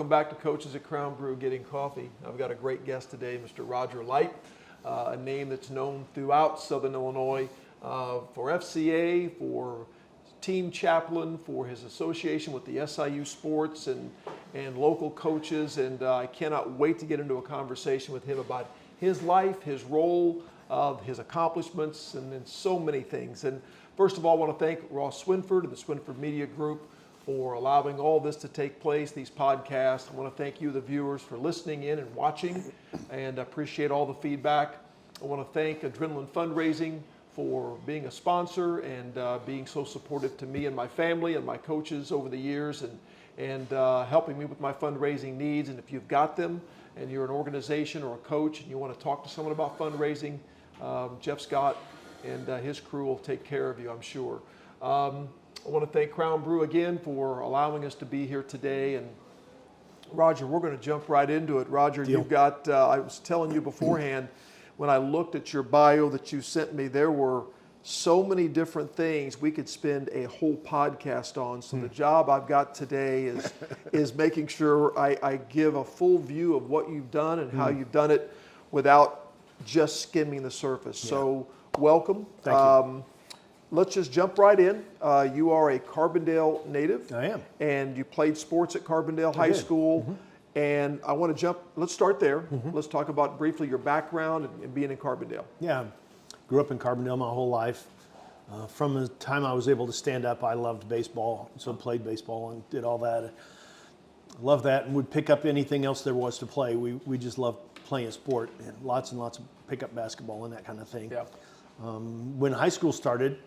Welcome back to Coaches at Crown Brew Getting Coffee. I've got a great guest today, Mr. Roger Lipe, a name that's known throughout Southern Illinois for FCA, for team chaplain, for his association with the SIU sports and local coaches. And I cannot wait to get into a conversation with him about his life, his role, his accomplishments, and so many things. And first of all, I want to thank Ross Swinford and the Swinford Media Group for allowing all this to take place, these podcasts. I want to thank you, the viewers, for listening in and watching, and I appreciate all the feedback. I want to thank Adrenaline Fundraising for being a sponsor and being so supportive to me and my family and my coaches over the years, and helping me with my fundraising needs. And if you've got them and you're an organization or a coach and you want to talk to someone about fundraising, Jeff Scott and his crew will take care of you, I'm sure. I want to thank Crown Brew again for allowing us to be here today. And Roger, we're going to jump right into it. Roger, you've got, I was telling you beforehand, when I looked at your bio that you sent me, there were so many different things we could spend a whole podcast on. So the job I've got today is making sure I give a full view of what you've done and how you've done it without just skimming the surface. Yeah. So welcome. Thank you. Let's just jump right in. You are a Carbondale native. I am. And you played sports at Carbondale High School. And I want to jump, let's start there. Let's talk about briefly your background and being in Carbondale. Yeah, grew up in Carbondale my whole life. From the time I was able to stand up, I loved baseball. So played baseball and did all that. Loved that and would pick up anything else there was to play. We just loved playing sport and lots of pickup basketball and that kind of thing. Yeah. When high school started,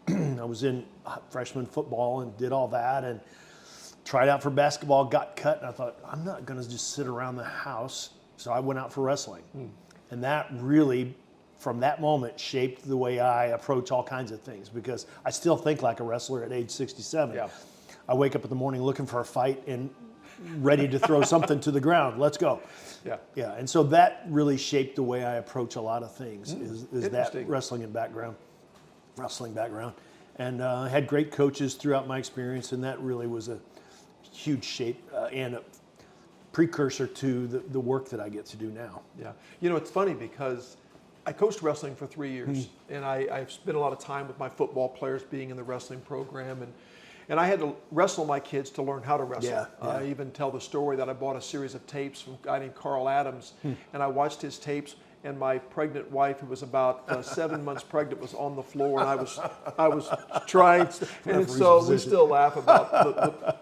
I was in freshman football and did all that and tried out for basketball, got cut, and I thought, I'm not going to just sit around the house. So I went out for wrestling. And that really, from that moment, shaped the way I approach all kinds of things, because I still think like a wrestler at age 67. Yeah. I wake up in the morning looking for a fight and ready to throw something to the ground. Let's go. Yeah. Yeah. And so that really shaped the way I approach a lot of things, is that wrestling background. And I had great coaches throughout my experience, and that really was a huge shape and a precursor to the work that I get to do now. Yeah. You know, it's funny because I coached wrestling for 3 years, and I've spent a lot of time with my football players being in the wrestling program, and I had to wrestle my kids to learn how to wrestle. Yeah, yeah. I even tell the story that I bought a series of tapes from a guy named Carl Adams, and I watched his tapes, and my pregnant wife, who was about 7 months pregnant, was on the floor, and I was trying, and so we still laugh about the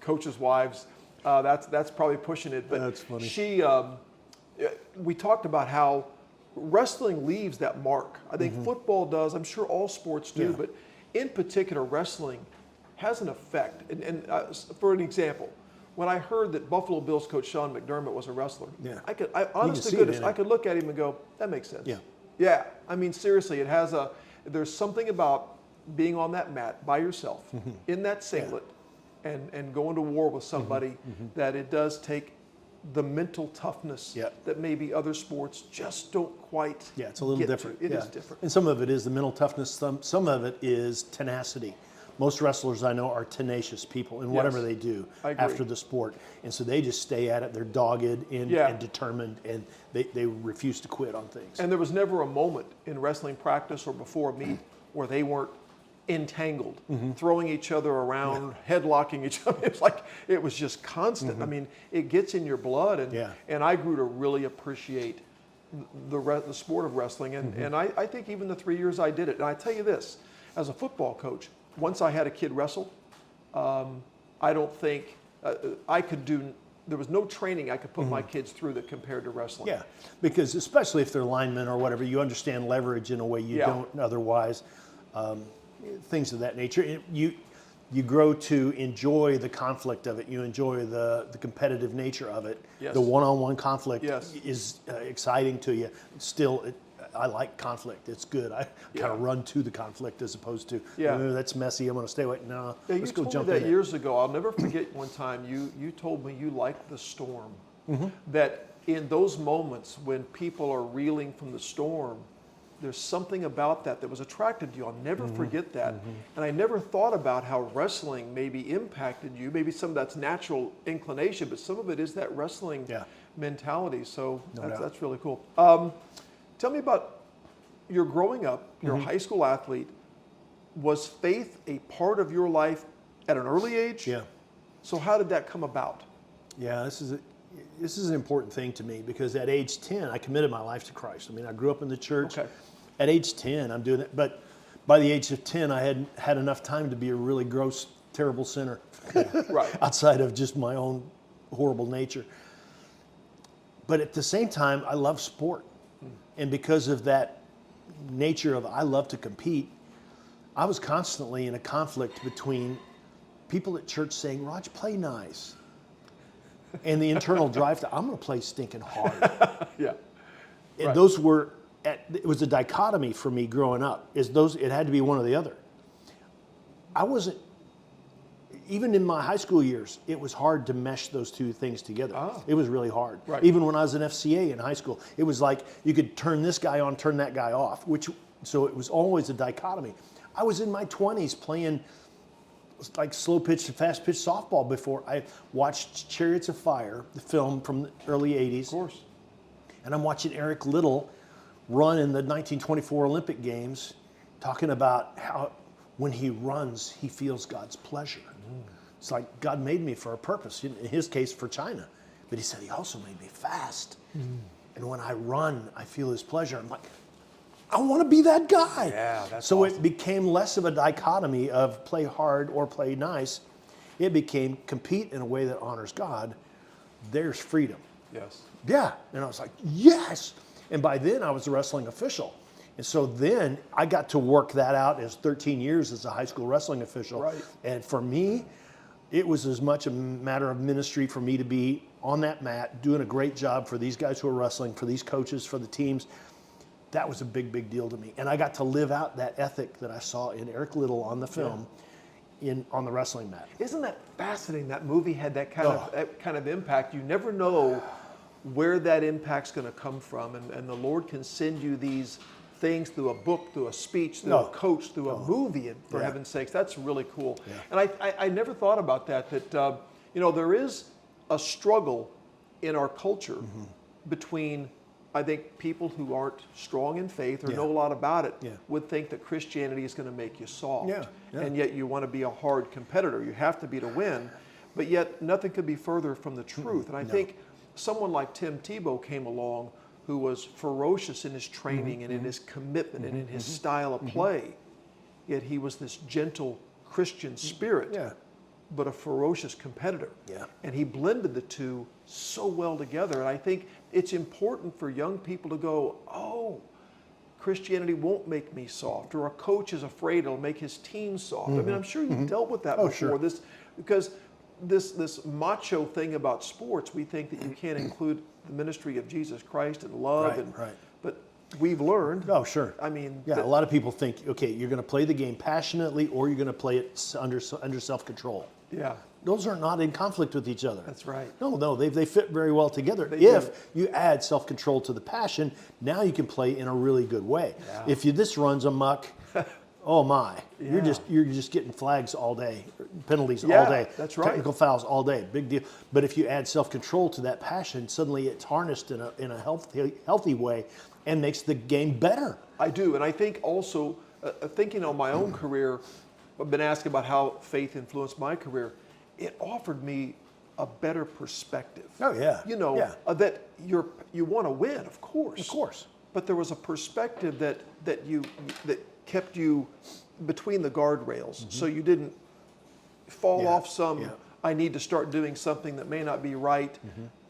coaches' wives. That's probably pushing it, but that's funny. We talked about how wrestling leaves that mark. I think football does. I'm sure all sports do, but in particular, wrestling has an effect. And for an example, when I heard that Buffalo Bills coach Sean McDermott was a wrestler, I honest to goodness, I could look at him and go, that makes sense. Yeah. Yeah. I mean, seriously, there's something about being on that mat by yourself in that singlet and going to war with somebody that it does take the mental toughness that maybe other sports just don't quite it's a little different. It is different. And some of it is the mental toughness. Some of it is tenacity. Most wrestlers I know are tenacious people in whatever they do after the sport. And so they just stay at it. They're dogged and determined, and they refuse to quit on things. And there was never a moment in wrestling practice or before a meet where they weren't entangled, throwing each other around, headlocking each other. It's like it was just constant. I mean, it gets in your blood, and I grew to really appreciate the sport of wrestling. And I think even the 3 years I did it, and I tell you this, as a football coach, once I had a kid wrestle, I don't think I could do. There was no training I could put my kids through that compared to wrestling. Yeah, because especially if they're linemen or whatever, you understand leverage in a way you don't otherwise. Things of that nature. You grow to enjoy the conflict of it. You enjoy the competitive nature of it. Yes. The one-on-one conflict is exciting to you. Still, I like conflict. It's good. I kind of run to the conflict as opposed to, that's messy, I'm going to stay away. No, let's go jump in. You told me that years ago. I'll never forget one time you told me you liked the storm. That in those moments when people are reeling from the storm, there's something about that was attracted to you. I'll never forget that. And I never thought about how wrestling maybe impacted you. Maybe some of that's natural inclination, but some of it is that wrestling mentality. So that's really cool. Tell me about your growing up, you're a high school athlete. Was faith a part of your life at an early age? Yeah. So how did that come about? Yeah, this is an important thing to me, because at age 10, I committed my life to Christ. I mean, I grew up in the church. Okay. At age 10, I'm doing it. But by the age of 10, I hadn't had enough time to be a really gross, terrible sinner. Right. Outside of just my own horrible nature. But at the same time, I love sport. And because of that nature of I love to compete, I was constantly in a conflict between people at church saying, Roger, play nice. And the internal drive to, I'm going to play stinking hard. Yeah. And Right. those were, it was a dichotomy for me growing up. It had to be one or the other. I wasn't, even in my high school years, it was hard to mesh those two things together. Oh. It was really hard. Right. Even when I was an FCA in high school, it was like you could turn this guy on, turn that guy off, so it was always a dichotomy. I was in my 20s playing like slow pitch and fast pitch softball before I watched Chariots of Fire, the film from the early 80s. Of course. And I'm watching Eric Little run in the 1924 Olympic Games, talking about how when he runs, he feels God's pleasure. It's like God made me for a purpose, in his case for China. But he said he also made me fast. And when I run, I feel his pleasure. I'm like, I want to be that guy. Yeah, that's so awesome. It became less of a dichotomy of play hard or play nice. It became compete in a way that honors God. There's freedom. Yes. Yeah. And I was like, yes. And by then I was a wrestling official. And so then I got to work that out as 13 years as a high school wrestling official. Right. And for me, it was as much a matter of ministry for me to be on that mat, doing a great job for these guys who are wrestling, for these coaches, for the teams. That was a big, big deal to me. And I got to live out that ethic that I saw in Eric Little on the film on the wrestling mat. Isn't that fascinating? That movie had that kind of impact. You never know where that impact's going to come from, and the Lord can send you these things through a book, through a speech, through a coach, through a movie, and for heaven's sakes. That's really cool. Yeah. And I never thought about that there is a struggle in our culture between, I think, people who aren't strong in faith or know a lot about it would think that Christianity is going to make you soft. Yeah. And yet you want to be a hard competitor. You have to be to win. But yet nothing could be further from the truth. And I think someone like Tim Tebow came along who was ferocious in his training and in his commitment and in his style of play. Yet he was this gentle Christian spirit, but a ferocious competitor. Yeah. And he blended the two so well together. And I think it's important for young people to go, oh, Christianity won't make me soft, or a coach is afraid it'll make his team soft. I mean, I'm sure you've dealt with that before. Sure. Because this macho thing about sports, we think that you can't include the ministry of Jesus Christ and love. But we've learned. Oh, sure. I mean, a lot of people think, okay, you're going to play the game passionately, or you're going to play it under self-control. Yeah. Those are not in conflict with each other. That's right. No, they fit very well together. If you add self-control to the passion, now you can play in a really good way. Yeah. If this runs amok, oh my, you're just getting flags all day, penalties all day. That's right. Technical fouls all day, big deal. But if you add self-control to that passion, suddenly it's harnessed in a healthy way and makes the game better. I do, and I think also, thinking on my own career, I've been asked about how faith influenced my career. It offered me a better perspective. Oh yeah. That you want to win, of course. Of course. But there was a perspective that kept you between the guardrails, so you didn't fall off some. I need to start doing something that may not be right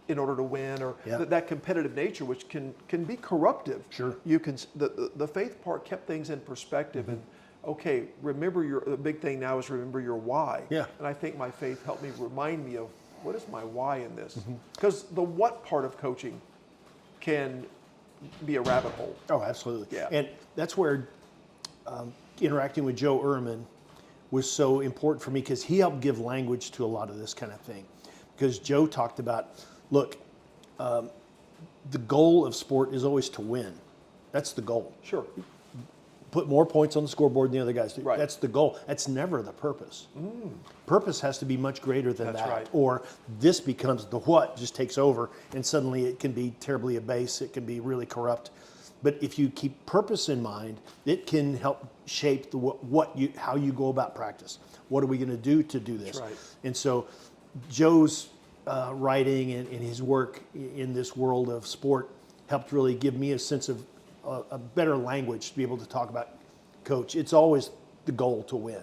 in order to win, or that competitive nature, which can be corruptive. Sure. You can the faith part kept things in perspective and. Okay, the big thing now is remember your why. Yeah. And I think my faith helped me remind me of what is my why in this? Because the what part of coaching can be a rabbit hole. Oh, absolutely. Yeah. And that's where interacting with Joe Ehrman was so important for me, because he helped give language to a lot of this kind of thing. Because Joe talked about, look, the goal of sport is always to win. That's the goal. Sure. Put more points on the scoreboard than the other guys do. Right. That's the goal. That's never the purpose. Purpose has to be much greater than That's that. right. Or this becomes the what just takes over, and suddenly it can be terribly abase. It can be really corrupt. But if you keep purpose in mind, it can help shape how you go about practice. What are we going to do this? That's right. And so Joe's writing and his work in this world of sport helped really give me a sense of a better language to be able to talk about coach. It's always the goal to win.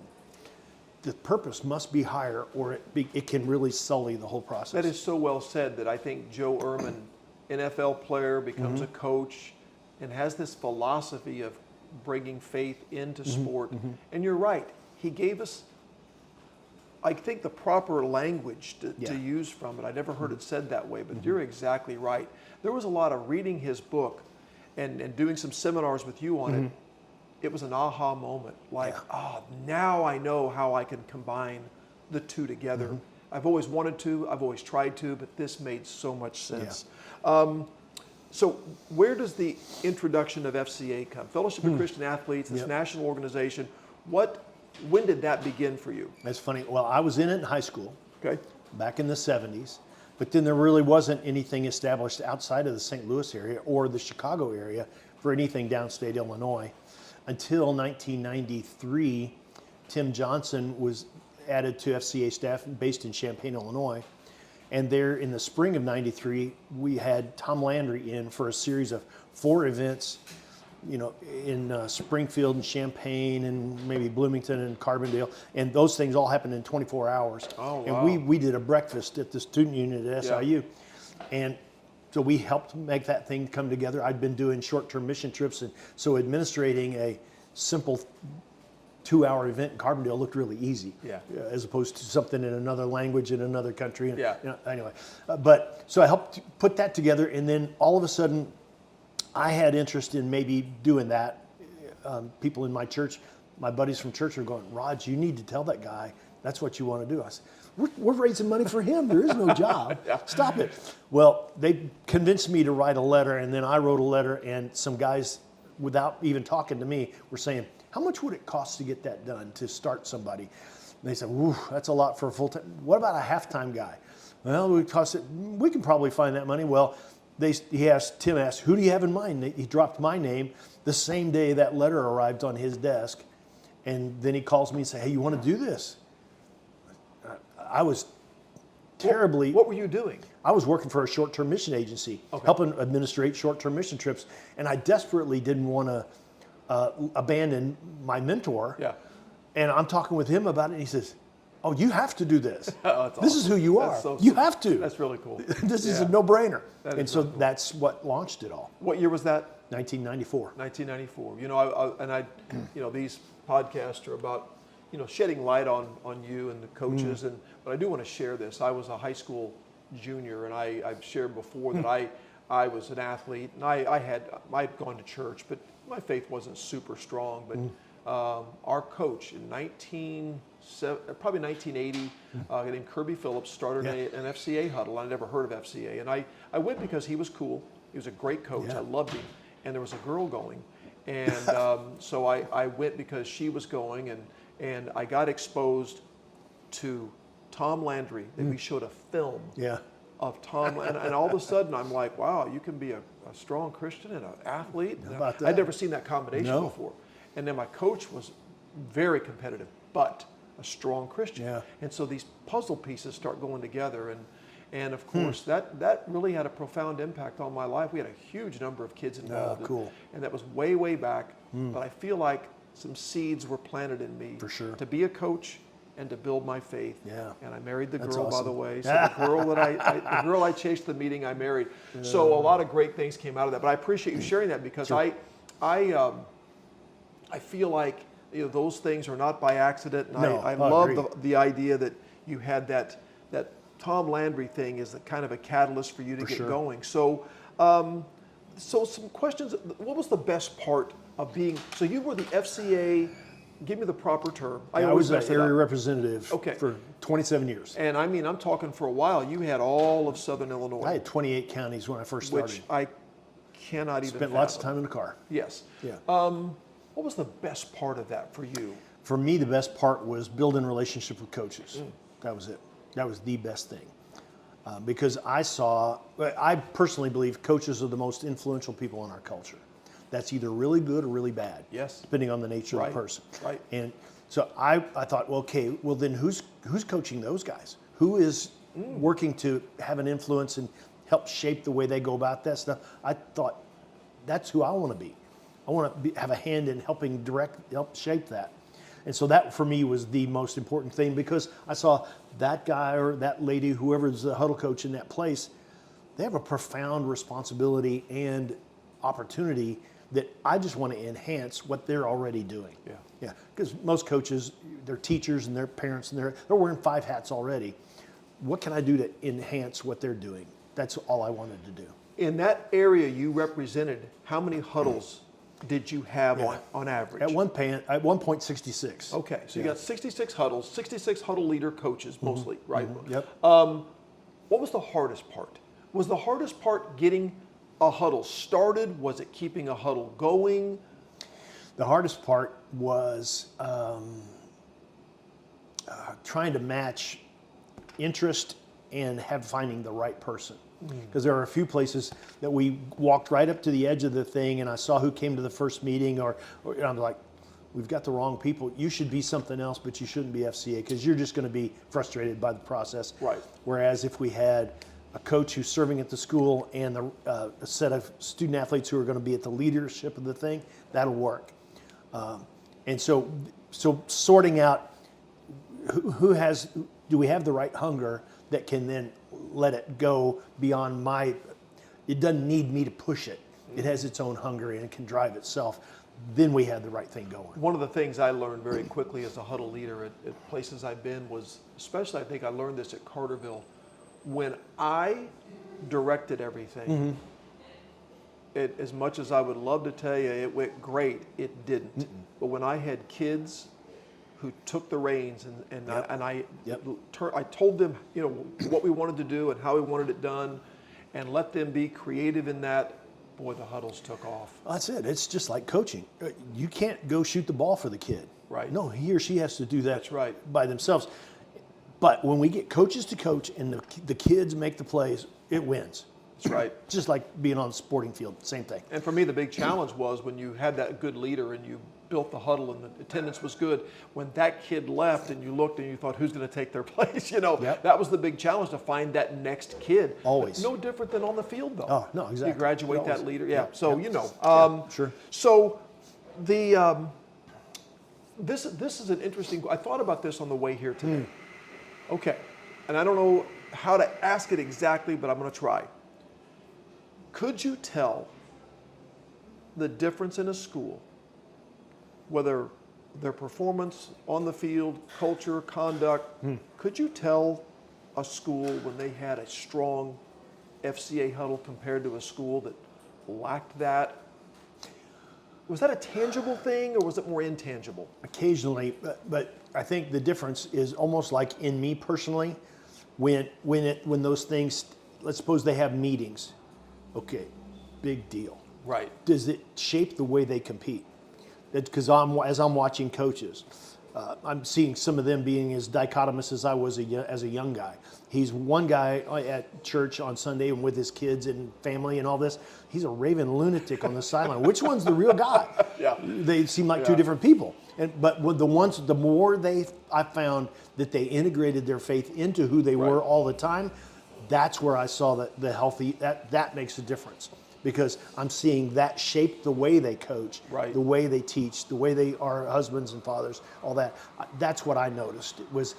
The purpose must be higher, or it can really sully the whole process. That is so well said that I think Joe Ehrman, NFL player, becomes a coach and has this philosophy of bringing faith into sport. And you're right. He gave us, I think, the proper language to use from it. I never heard it said that way, but you're exactly right. There was a lot of reading his book and doing some seminars with you on it. It was an aha moment. Like, now I know how I can combine the two together. I've always wanted to, I've always tried to, but this made so much sense. So where does the introduction of FCA come? Fellowship of Christian Athletes, this national organization. When did that begin for you? That's funny. Well, I was in it in high school. Okay. Back in the 70s. But then there really wasn't anything established outside of the St. Louis area or the Chicago area for anything downstate Illinois. Until 1993, Tim Johnson was added to FCA staff based in Champaign, Illinois. And there in the spring of 93, we had Tom Landry in for a series of 4 events, in Springfield and Champaign and maybe Bloomington and Carbondale. And those things all happened in 24 hours. Oh, wow. And we did a breakfast at the student unit at SIU. And so we helped make that thing come together. I'd been doing short-term mission trips, and so administrating a simple 2-hour event in Carbondale looked really easy, as opposed to something in another language in another country. Anyway, but so I helped put that together, and then all of a sudden, I had interest in maybe doing that. People in my church, my buddies from church, are going, "Raj, you need to tell that guy that's what you want to do." I said, "We're raising money for him. There is no job. Stop it." Well, they convinced me to write a letter, and then I wrote a letter, and some guys, without even talking to me, were saying, "How much would it cost to get that done, to start somebody?" And they said, "Woo, that's a lot for a full-time. What about a half-time guy?" Well, we can probably find that money. Well, Tim asked, "Who do you have in mind?" He dropped my name the same day that letter arrived on his desk. And then he calls me and says, "Hey, you want to do this?" I was terribly... What were you doing? I was working for a short-term mission agency, helping administrate short-term mission trips. And I desperately didn't want to abandon my mentor. Yeah. And I'm talking with him about it, and he says, "Oh, you have to do this. That's This is who you are. You have to. That's really cool. This is a no-brainer." And so really cool. that's what launched it all. What year was that? 1994. 1994. These podcasts are about, shedding light on you and the coaches. But I do want to share this. I was a high school junior, and I've shared before that I was an athlete, and I'd gone to church, but my faith wasn't super strong. But our coach in probably 1980, named Kirby Phillips, started an FCA huddle. I never heard of FCA, and I went because he was cool. He was a great coach. I loved him, and there was a girl going, and so I went because she was going, and I got exposed to Tom Landry. That we showed a film of Tom, and all of a sudden I'm like, wow, you can be a strong Christian and an athlete. How about that? I'd never seen that combination before. And then my coach was very competitive, but a strong Christian. Yeah. And so these puzzle pieces start going together, and of course that really had a profound impact on my life. We had a huge number of kids involved. Cool. And that was way back. But I feel like some seeds were planted in me For sure. to be a coach and to build my faith. Yeah. And I married the That's girl, by awesome. the way. So the girl that the girl I chased to the meeting, I married. So a lot of great things came out of that. But I appreciate you sharing that, because I feel like those things are not by accident. And I love the idea that you had that Tom Landry thing is kind of a catalyst for you to get going. So so some questions. What was the best part of being? So you were the FCA. Give me the proper term. I was an area representative for 27 years. And I'm talking for a while. You had all of Southern Illinois. I had 28 counties when I first started. Which I cannot even Spent lots of fathom. time in the car. Yes. Yeah. What was the best part of that for you? For me, the best part was building relationship with coaches. That was it. That was the best thing. Because I personally believe coaches are the most influential people in our culture. That's either really good or really bad. Yes. Depending on the nature Right. of the person. Right. And so I thought, well, okay, well then who's coaching those guys? Who is working to have an influence and help shape the way they go about that stuff? I thought, that's who I want to be. I want to have a hand in helping help shape that. And so that for me was the most important thing, because I saw that guy or that lady, whoever's the huddle coach in that place, they have a profound responsibility and opportunity that I just want to enhance what they're already doing. Yeah. Yeah. Because most coaches, they're teachers and they're parents and they're wearing 5 hats already. What can I do to enhance what they're doing? That's all I wanted to do. In that area you represented, how many huddles did you have on average? At one point, 66. Okay, so you got 66 huddles, 66 huddle leader coaches mostly, right? Yep. What was the hardest part? Was the hardest part getting a huddle started? Was it keeping a huddle going? The hardest part was trying to match interest and finding the right person. Because there are a few places that we walked right up to the edge of the thing and I saw who came to the first meeting or I'm like, we've got the wrong people. You should be something else, but you shouldn't be FCA because you're just going to be frustrated by the process. Right. Whereas if we had a coach who's serving at the school and a set of student athletes who are going to be at the leadership of the thing, that'll work. And so sorting out do we have the right hunger that can then let it go beyond it doesn't need me to push it. It has its own hunger and it can drive itself. Then we had the right thing going. One of the things I learned very quickly as a huddle leader at places I've been was, especially I think I learned this at Carterville, when I directed everything, as much as I would love to tell you it went great, it didn't. But when I had kids who took the reins I told them, what we wanted to do and how we wanted it done, and let them be creative in that. Boy, the huddles took off. That's it. It's just like coaching. You can't go shoot the ball for the kid. Right. No, he or she has to do that. That's right. By themselves. But when we get coaches to coach and the kids make the plays, it wins. That's right. Just like being on the sporting field, same thing. And for me, the big challenge was when you had that good leader and you built the huddle and the attendance was good, when that kid left and you looked and you thought, who's going to take their place? That was the big challenge, to find that next kid. Always. No different than on the field, though. Oh, no, exactly. You graduate that leader. Yeah. So, sure. So the this is an interesting, I thought about this on the way here today. Okay. And I don't know how to ask it exactly, but I'm going to try. Could you tell the difference in a school, whether their performance on the field, culture, conduct, could you tell a school when they had a strong FCA huddle compared to a school that lacked that? Was that a tangible thing or was it more intangible? Occasionally, but I think the difference is almost like in me personally, when those things, let's suppose they have meetings. Okay, big deal. Right. Does it shape the way they compete? Because as I'm watching coaches, I'm seeing some of them being as dichotomous as I was as a young guy. He's one guy at church on Sunday and with his kids and family and all this. He's a raving lunatic on the sideline. Which one's the real guy? Yeah. They seem like two different people. But with the more I found that they integrated their faith into who they were all the time, that's where I saw that the healthy, that makes a difference. Because I'm seeing that shape the way they coach, the way they teach, the way they are husbands and fathers, all that. That's what I noticed. It was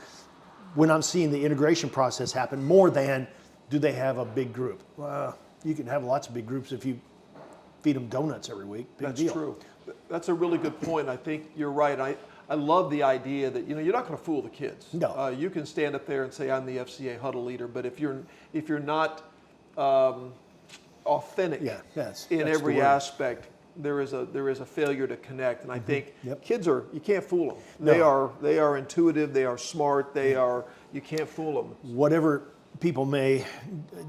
when I'm seeing the integration process happen more than do they have a big group. You can have lots of big groups if you feed them donuts every week. Big deal. That's true. That's a really good point. I think you're right. I love the idea that you're not going to fool the kids. No. You can stand up there and say I'm the FCA huddle leader, but if you're not authentic in every aspect, there is a failure to connect. And I think kids you can't fool them. No. They are intuitive. They are smart. You can't fool them. Whatever people may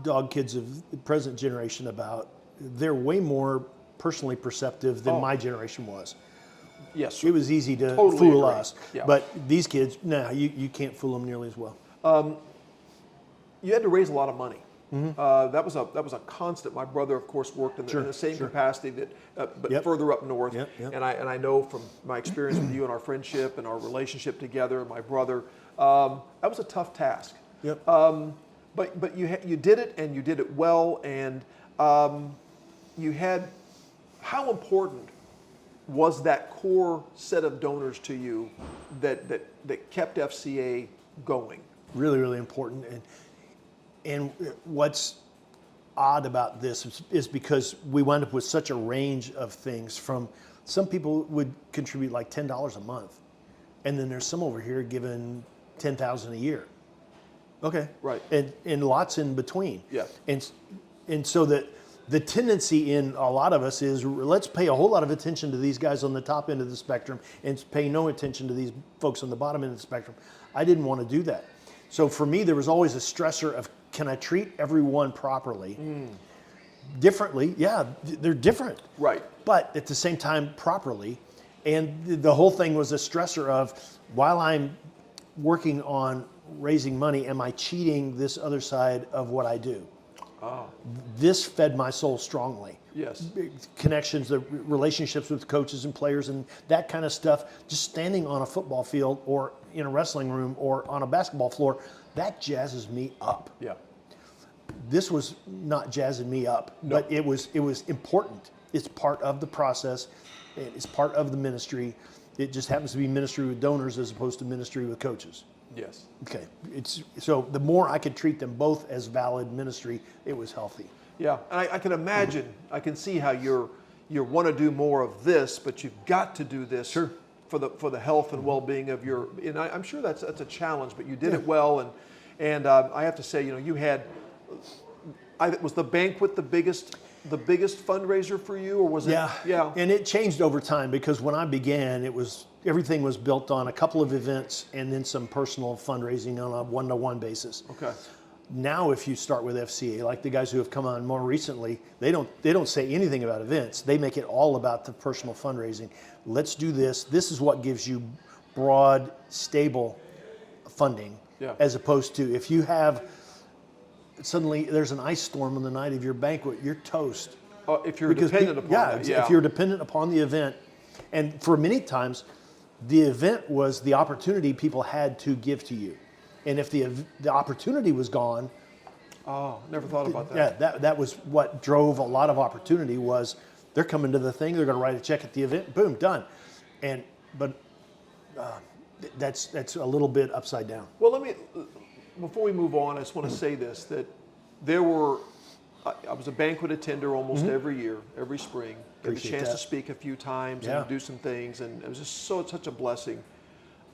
dog kids of the present generation about, they're way more personally perceptive than my generation was. Yes, sir. It was easy to Totally fool agree. us. Yeah. But these kids, you can't fool them nearly as well. You had to raise a lot of money. That was a constant. My brother, of course, worked in the same capacity that, but further up north. And I know from my experience with you and our friendship and our relationship together, my brother, that was a tough task. But you did it, and you did it well, and you had. How important was that core set of donors to you that kept FCA going? Really, really important. And what's odd about this is because we wound up with such a range of things. From some people would contribute like $10 a month, and then there's some over here giving $10,000 a year. Okay, right, and lots in between. Yeah, and so that the tendency in a lot of us is let's pay a whole lot of attention to these guys on the top end of the spectrum and pay no attention to these folks on the bottom end of the spectrum. I didn't want to do that. So for me, there was always a stressor of, can I treat everyone properly? Differently, yeah, they're different. Right. But at the same time, properly. And the whole thing was a stressor of, while I'm working on raising money, am I cheating this other side of what I do? Oh. This fed my soul strongly. Yes. Connections, the relationships with coaches and players and that kind of stuff, just standing on a football field or in a wrestling room or on a basketball floor, that jazzes me up. Yeah. This was not jazzing me up, but it was important. It's part of the process. It's part of the ministry. It just happens to be ministry with donors as opposed to ministry with coaches. Yes. Okay. So the more I could treat them both as valid ministry, it was healthy. Yeah, and I can imagine, I can see how you want to do more of this, but you've got to do this for the health and well-being of your. And I'm sure that's a challenge, but you did it well, and I have to say, you had. Was the banquet the biggest fundraiser for you, or was it? Yeah. And it changed over time, because when I began, everything was built on a couple of events and then some personal fundraising on a one-to-one basis. Okay. Now, if you start with FCA, like the guys who have come on more recently, they don't say anything about events. They make it all about the personal fundraising. Let's do this. This is what gives you broad, stable funding, as opposed to if you have suddenly there's an ice storm on the night of your banquet, you're toast. If you're dependent upon that. If you're dependent upon the event, and for many times, the event was the opportunity people had to give to you. And if the opportunity was gone, never thought about that. Yeah, that was what drove a lot of opportunity. Was they're coming to the thing, they're going to write a check at the event, boom, done. But that's a little bit upside down. Well, before we move on, I just want to say this, that there were. I was a banquet attender almost every year, every spring. Had the chance to speak a few times and do some things, and it was just such a blessing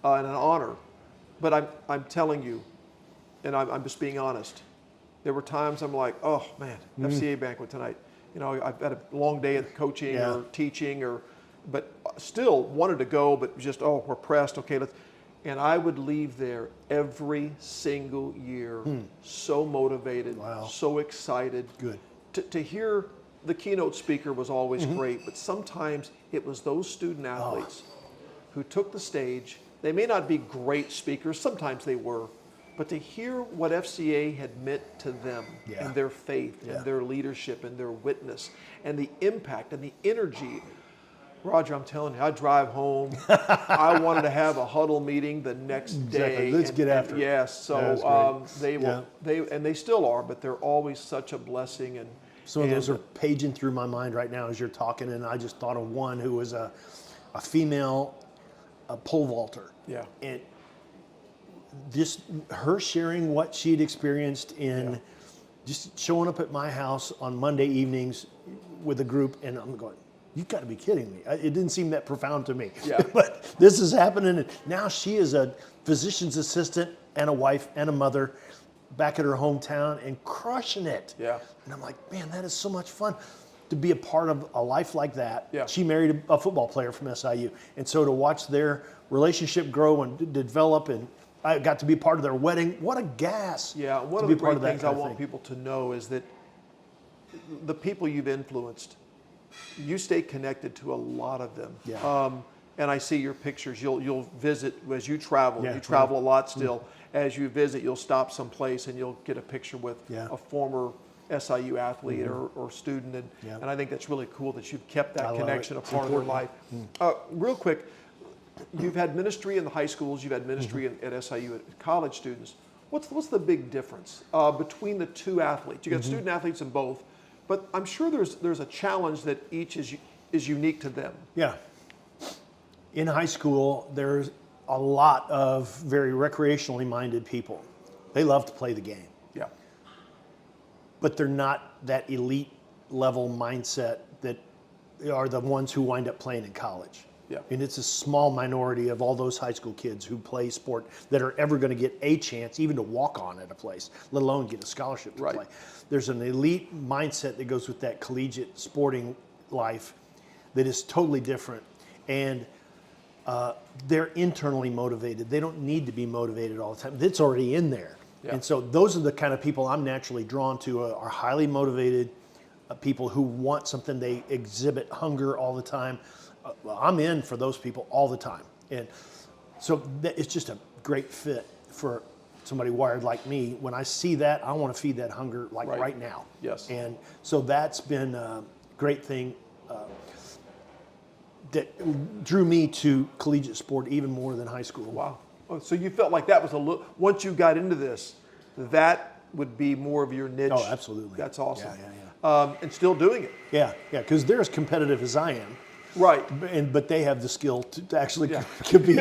and an honor. But I'm telling you, and I'm just being honest, there were times I'm like, oh man, FCA banquet tonight. I've had a long day of coaching or teaching, but still wanted to go, but just, we're pressed. Okay, and I would leave there every single year so motivated, so excited. Good. To hear the keynote speaker was always great, but sometimes it was those student athletes who took the stage. They may not be great speakers, sometimes they were, but to hear what FCA had meant to them and their faith and their leadership and their witness and the impact and the energy. Roger, I'm telling you, I drive home. I wanted to have a huddle meeting the next day. Let's get after it. Yes, so they still are, but they're always such a blessing. And some of those are paging through my mind right now as you're talking, and I just thought of one who was a female pole vaulter. Yeah. And just her sharing what she'd experienced in just showing up at my house on Monday evenings with a group, and I'm going, you've got to be kidding me. It didn't seem that profound to me. Yeah. But this is happening, and now she is a physician's assistant and a wife and a mother back at her hometown and crushing it. Yeah. And I'm like, man, that is so much fun to be a part of a life like that. Yeah. She married a football player from SIU. And so to watch their relationship grow and develop, and I got to be part of their wedding. What a gas. Yeah, one of the great things I want people to know is that the people you've influenced, you stay connected to a lot of them. Yeah. And I see your pictures. You'll visit as you travel. Yeah, You travel a lot still. As you visit, you'll stop someplace and you'll get a picture with Yeah. a former SIU athlete or student. Yeah. And I think that's really cool that you've kept I that love connection it. a It's part of their important. life. Real quick, you've had ministry in the high schools. You've had ministry at SIU at college students. What's the big difference between the two athletes? You got student athletes in both, but I'm sure there's a challenge that each is unique to them. Yeah. In high school, there's a lot of very recreationally minded people. They love to play the game, Yeah. but they're not that elite level mindset that are the ones who wind up playing in college. Yeah. And it's a small minority of all those high school kids who play sport that are ever going to get a chance even to walk on at a place, let alone get a scholarship to Right. play. There's an elite mindset that goes with that collegiate sporting life that is totally different. And they're internally motivated. They don't need to be motivated all the time. It's already in there. Yeah. And so those are the kind of people I'm naturally drawn to, are highly motivated people who want something. They exhibit hunger all the time. Well, I'm in for those people all the time. And so it's just a great fit for somebody wired like me. When I see that, I want to feed that hunger like right now. Yes. And so that's been a great thing that drew me to collegiate sport even more than high school. Wow. Oh, so you felt like that was once you got into this, that would be more of your niche. Oh, absolutely. That's awesome. Yeah. And still doing it. Yeah, because they're as competitive as I am. Right. But they have the skill to actually compete.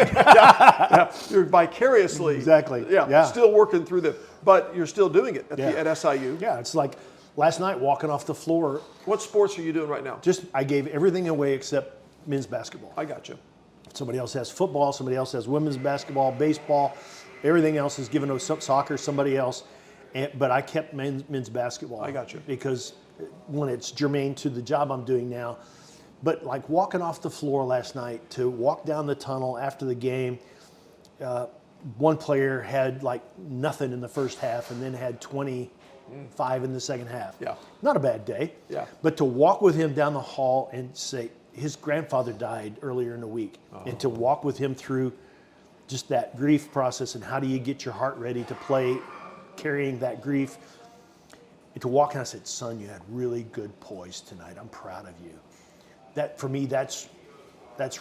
You're vicariously. Exactly. Yeah. Still working through them, but you're still doing it at SIU. Yeah, it's like last night walking off the floor. What sports are you doing right now? I gave everything away except men's basketball. I got you. Somebody else has football. Somebody else has women's basketball, baseball. Everything else is given to soccer, somebody else. But I kept men's basketball. I got you. Because one, it's germane to the job I'm doing now. But like walking off the floor last night to walk down the tunnel after the game, one player had like nothing in the first half and then had 25 in the second half. Yeah. Not a bad day. Yeah. But to walk with him down the hall and say, his grandfather died earlier in the week, and to walk with him through just that grief process and how do you get your heart ready to play carrying that grief. And to walk and I said, son, you had really good poise tonight. I'm proud of you. That for me, that's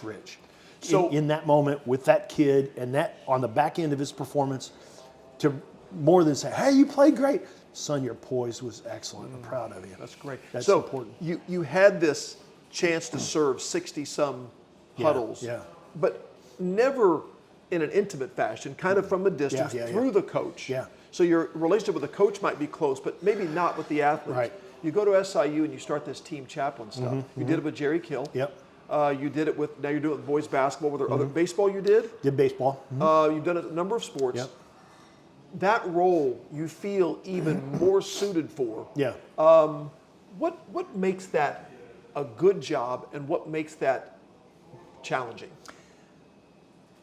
rich. So in that moment with that kid and that on the back end of his performance, to more than say, hey, you played great. Son, your poise was excellent. I'm proud of you. That's great. That's so important. You had this chance to serve 60-some huddles, but never in an intimate fashion, kind of from a distance through the coach. Yeah. So your relationship with the coach might be close, but maybe not with the athletes. Right. You go to SIU and you start this team chaplain stuff. You did it with Jerry Kill. Yep. You did it with, now you're doing it with boys basketball. Were there other baseball you did? Did baseball. You've done a number of sports. Yep. That role you feel even more suited for. Yeah. What makes that a good job and what makes that challenging?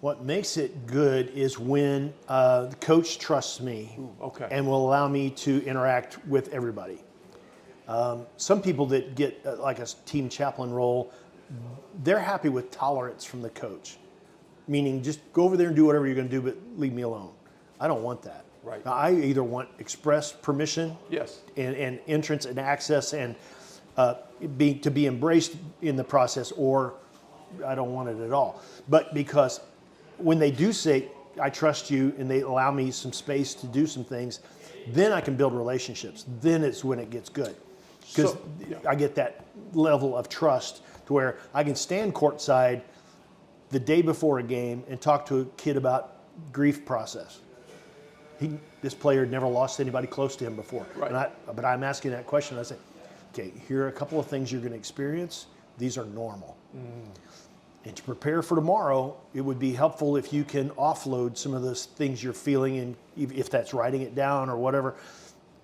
What makes it good is when the coach trusts me and will allow me to interact with everybody. Some people that get like a team chaplain role, they're happy with tolerance from the coach, meaning just go over there and do whatever you're going to do, but leave me alone. I don't want that. Right. Now, I either want express permission and entrance and access and to be embraced in the process, or I don't want it at all. But because when they do say, I trust you, and they allow me some space to do some things, then I can build relationships. Then it's when it gets good. Because I get that level of trust to where I can stand courtside the day before a game and talk to a kid about grief process. This player had never lost anybody close to him before. Right. But I'm asking that question. I say, okay, here are a couple of things you're going to experience. These are normal. And to prepare for tomorrow, it would be helpful if you can offload some of those things you're feeling, and if that's writing it down or whatever,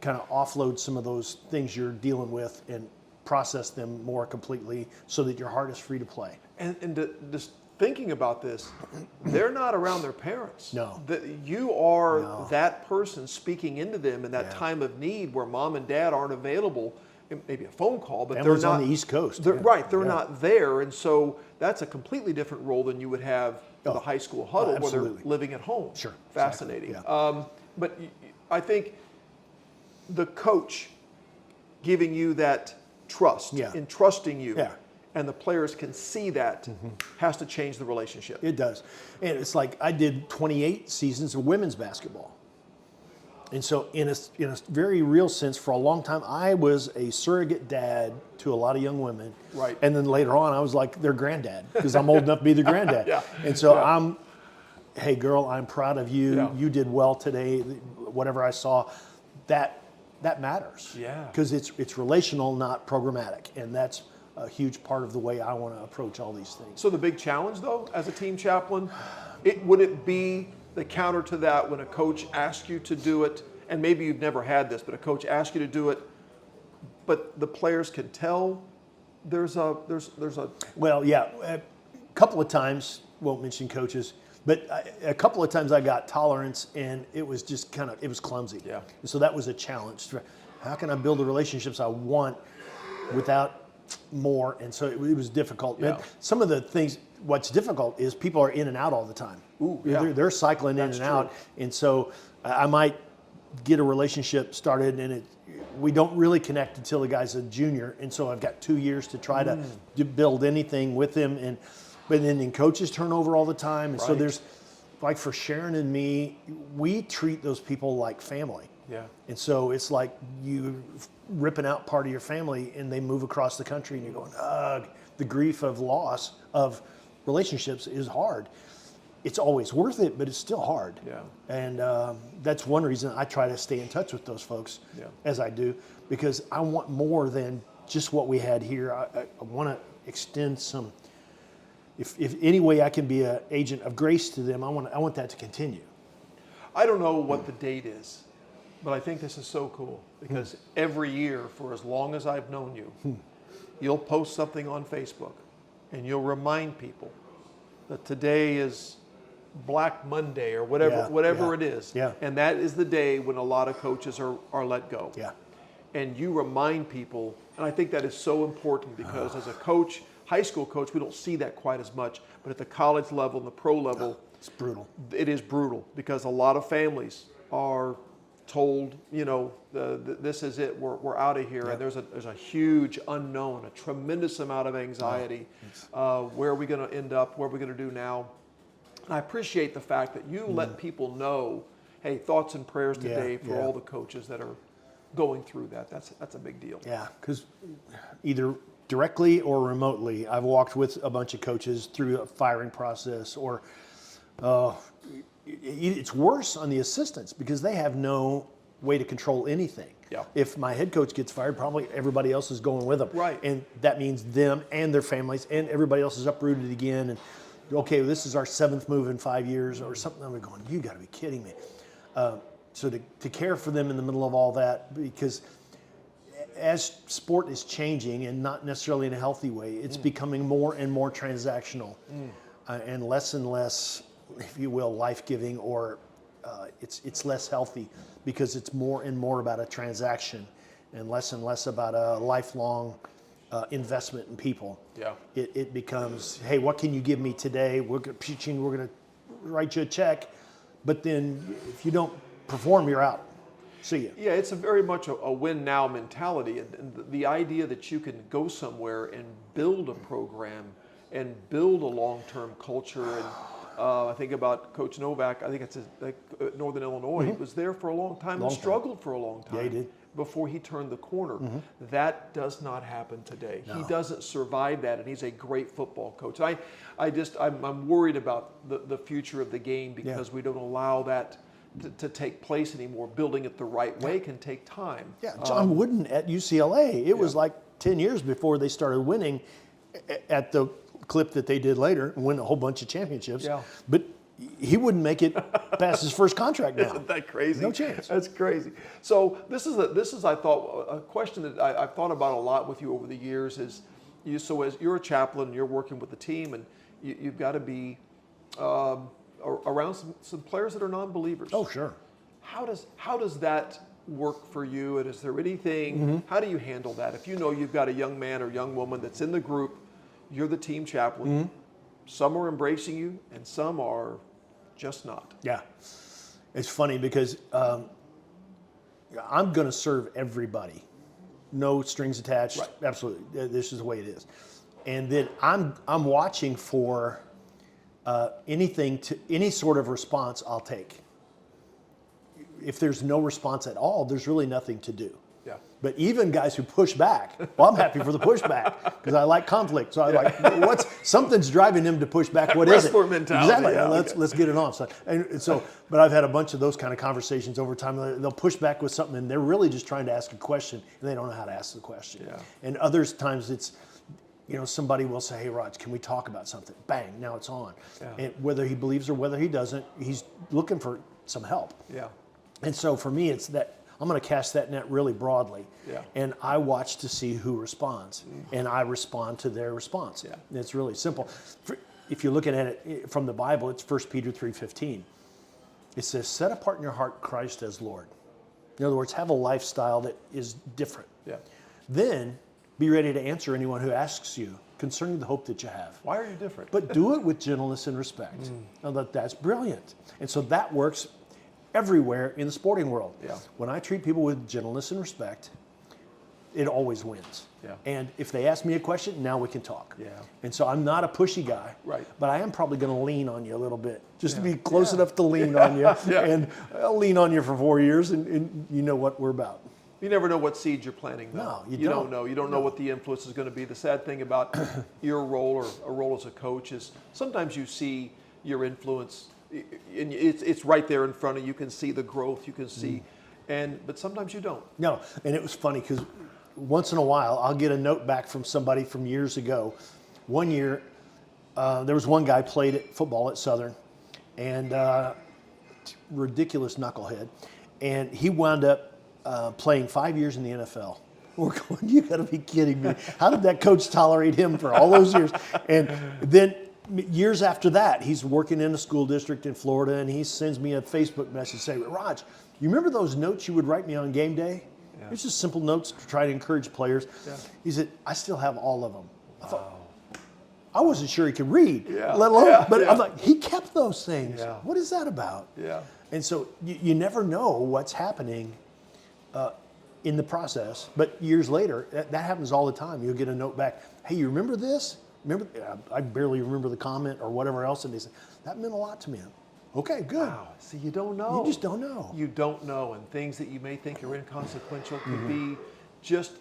kind of offload some of those things you're dealing with and process them more completely so that your heart is free to play. And just thinking about this, they're not around their parents. No. You are that person speaking into them in that time of need where mom and dad aren't available. maybe a phone call, but Families they're not on the East Coast. They're, Yeah. Right, they're Yeah. not there, and so that's a completely different role than you would have in the high school huddle where they're absolutely. living at home. Sure, Fascinating. exactly, yeah. But I think the coach giving you that trust, Yeah. entrusting you, Yeah. and the players can see that, has to change the relationship. It does. And it's like I did 28 seasons of women's basketball. And so in a very real sense, for a long time, I was a surrogate dad to a lot of young women. Right. And then later on, I was like their granddad because I'm old enough to be their granddad. Yeah. And so Yeah. hey, girl, I'm proud of you. Yeah. You did well today. Whatever I saw, that matters. Yeah. Because it's relational, not programmatic. And that's a huge part of the way I want to approach all these things. So the big challenge, though, as a team chaplain, would it be the counter to that when a coach asks you to do it, and maybe you've never had this, but a coach asks you to do it, but the players can tell there's a Well, yeah, a couple of times, won't mention coaches, but a couple of times I got tolerance, and it was just it was clumsy. Yeah. And so that was a challenge. How can I build the relationships I want without more? And so it was difficult. Yeah. And some of the things, what's difficult is people are in and out all the time. Ooh, yeah. They're cycling That's in and out. true. And so I might get a relationship started, and we don't really connect until the guy's a junior. And so I've got 2 years to try to build anything with him. But then coaches turn over all the time. And so Right. there's, like for Sharon and me, we treat those people like family. Yeah. And so it's like you ripping out part of your family, and they move across the country, and you're going, ugh. The grief of loss of relationships is hard. It's always worth it, but it's still hard. Yeah. And that's one reason I try to stay in touch with those folks as I do, because I want more than just what we had here. I want to extend some. If any way I can be an agent of grace to them, I want that to continue. I don't know what the date is, but I think this is so cool because every year for as long as I've known you, you'll post something on Facebook and you'll remind people that today is Black Monday or whatever it is. Yeah. And that is the day when a lot of coaches are let go. Yeah. And you remind people, and I think that is so important because as a coach, high school coach, we don't see that quite as much, but at the college level and the pro level, It's brutal. it is brutal because a lot of families are told, this is it, we're out of here, and there's a huge unknown, a tremendous amount of anxiety. Where are we going to end up? What are we going to do now? And I appreciate the fact that you let people know, hey, thoughts and prayers today for all the coaches that are going through that. That's a big deal. Yeah, because either directly or remotely, I've walked with a bunch of coaches through a firing process, or it's worse on the assistants because they have no way to control anything. Yeah. If my head coach gets fired, probably everybody else is going with them. Right. And that means them and their families and everybody else is uprooted again. And okay, this is our 7th move in 5 years or something. I'm going, you got to be kidding me. So to care for them in the middle of all that, because as sport is changing and not necessarily in a healthy way, it's becoming more and more transactional and less, if you will, life-giving, or it's less healthy because it's more and more about a transaction and less about a lifelong investment in people. Yeah. It becomes, hey, what can you give me today? We're going to write you a check, but then if you don't perform, you're out. See you. Yeah, it's very much a win-now mentality, and the idea that you can go somewhere and build a program and build a long-term culture. And I think about Coach Novak. I think it's Northern Illinois. He was there for a long time and struggled for a long time. Yeah, he did. Before he turned the corner. That does not happen today. No. He doesn't survive that, and he's a great football coach. I'm worried about the future of the game because we don't allow that to take place anymore. Building it the right way can take time. Yeah, John Wooden at UCLA, it was like 10 years before they started winning at the clip that they did later and win a whole bunch of championships. Yeah. But he wouldn't make it past his first contract now. Isn't that crazy? No chance. That's crazy. So this is I thought a question that I've thought about a lot with you over the years is so as you're a chaplain, you're working with the team, and you've got to be around some players that are non-believers. Oh, sure. How does that work for you? And is there anything, how do you handle that? If you know you've got a young man or young woman that's in the group, you're the team chaplain, some are embracing you and some are just not. Yeah. It's funny because I'm going to serve everybody. No strings attached. Right. Absolutely. This is the way it is. And then I'm watching for any sort of response I'll take. If there's no response at all, there's really nothing to do. Yeah. But even guys who push back, well, I'm happy for the pushback because I like conflict. So I like something's driving him to push back. What is it? Wrestler mentality. Exactly. Yeah, Let's get it on. But I've had a bunch of those kind of conversations over time. They'll push back with something, and they're really just trying to ask a question, and they don't know how to ask the question. Yeah. And other times it's, somebody will say, "Hey, Raj, can we talk about something?" Bang, now it's on. Yeah. And whether he believes or whether he doesn't, he's looking for some help. Yeah. And so for me, it's that I'm going to cast that net really broadly, Yeah. and I watch to see who responds, and I respond to their response. Yeah. And it's really simple. If you're looking at it from the Bible, it's 1 Peter 3:15. It says, "Set apart in your heart Christ as Lord." In other words, have a lifestyle that is different. Yeah. Then be ready to answer anyone who asks you concerning the hope that you have. Why are you different? But do it with gentleness and respect. Now that's brilliant. And so that works everywhere in the sporting world. Yeah. When I treat people with gentleness and respect, it always wins. Yeah. And if they ask me a question, now we can talk. Yeah. And so I'm not a pushy guy. Right. But I am probably going to lean on you a little bit, just to Yeah. be close Yeah. enough to lean on you. Yeah. And I'll lean on you for 4 years, and you know what we're about. You never know what seeds you're planting, though. No, you don't don't. know. You don't know what the influence is going to be. The sad thing about your role or a role as a coach is sometimes you see your influence, and it's right there in front of you. You can see the growth. You can see, but sometimes you don't. No, and it was funny because once in a while I'll get a note back from somebody from years ago. One year, there was one guy played at football at Southern, and ridiculous knucklehead, and he wound up playing 5 years in the NFL. We're going, you got to be kidding me! How did that coach tolerate him for all those years? And then years after that, he's working in a school district in Florida, and he sends me a Facebook message saying, "Raj, you remember those notes you would write me on game day? Yeah. It's just simple notes to try to encourage players." Yeah. He said, "I still have all of them." I thought, I wasn't sure he could read, Yeah. let alone, Yeah. but Yeah. I'm like, he kept those things. Yeah. What is that about? Yeah. And so you never know what's happening in the process, but years later, that happens all the time. You'll get a note back, "Hey, you remember this? Remember?" I barely remember the comment or whatever else, and they say, "That meant a lot to me." Okay, good. Wow. See, you don't know. You just don't know. You don't know, and things that you may think are inconsequential could be just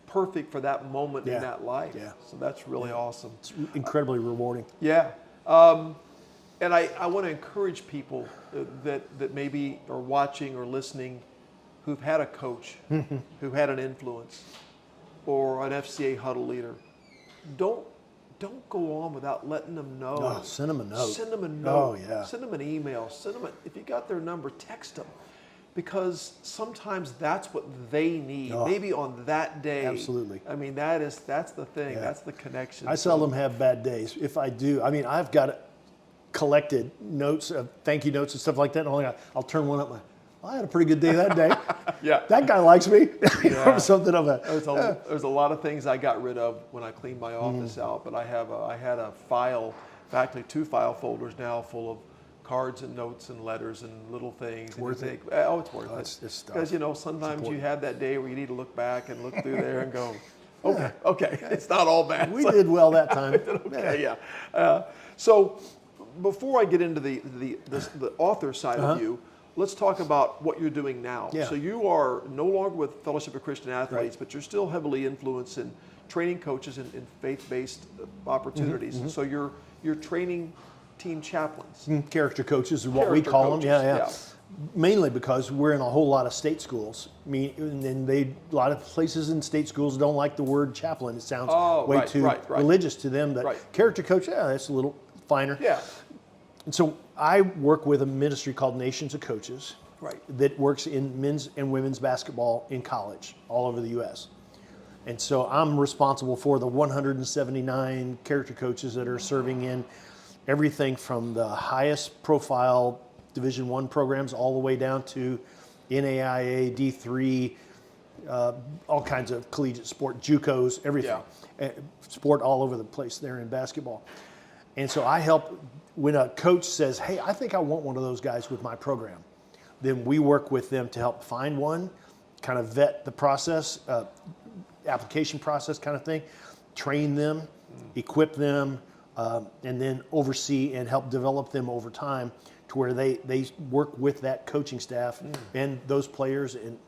perfect for that moment Yeah. in that life. Yeah. So that's really awesome. It's incredibly rewarding. Yeah. And I want to encourage people that maybe are watching or listening who've had a coach, who had an influence, or an FCA huddle leader. Don't go on without letting them know. Oh, send them a note. Send them a note. Oh, yeah. Send them an email. If you got their number, text them. Because sometimes that's what they need. Oh. Maybe on that day. Absolutely. I mean, that's the thing. Yeah. That's the connection. I seldom have bad days. If I do, I mean, I've got collected notes, thank you notes and stuff like that. And I'll turn one up. I had a pretty good day that day. Yeah. That guy likes me. Yeah. Something of a. There's a lot of things I got rid of when I cleaned my office out, but I had a file, actually 2 file folders now full of cards and notes and letters and little things. Worth it. Oh, it's worth It's it. stuff. Because sometimes you important. have that day where you need to look back and look through there and go, okay, it's not all bad. We did well that time. Okay, yeah. So before I get into the author side of you, let's talk about what you're doing now. Yeah. So you are no longer with Fellowship of Christian Athletes, Right. but you're still heavily influenced in training coaches in faith-based opportunities. And so you're training team chaplains. Character coaches is what we Character call coaches, them. Yeah. yeah. Mainly because we're in a whole lot of state schools. And a lot of places in state schools don't like the word chaplain. It sounds way right, too right. religious to them. But Right. character coach, that's a little finer. Yeah. And so I work with a ministry called Nations of Coaches. Right. That works in men's and women's basketball in college all over the U.S. And so I'm responsible for the 179 character coaches that are serving in everything from the highest profile Division I programs all the way down to NAIA, D3, all kinds of collegiate sport, JUCOs, everything. Sport all over the place there in basketball. And so I help when a coach says, hey, I think I want one of those guys with my program. Then we work with them to help find one, kind of vet the process, application process kind of thing, train them, equip them, and then oversee and help develop them over time to where they work with that coaching staff and those players, and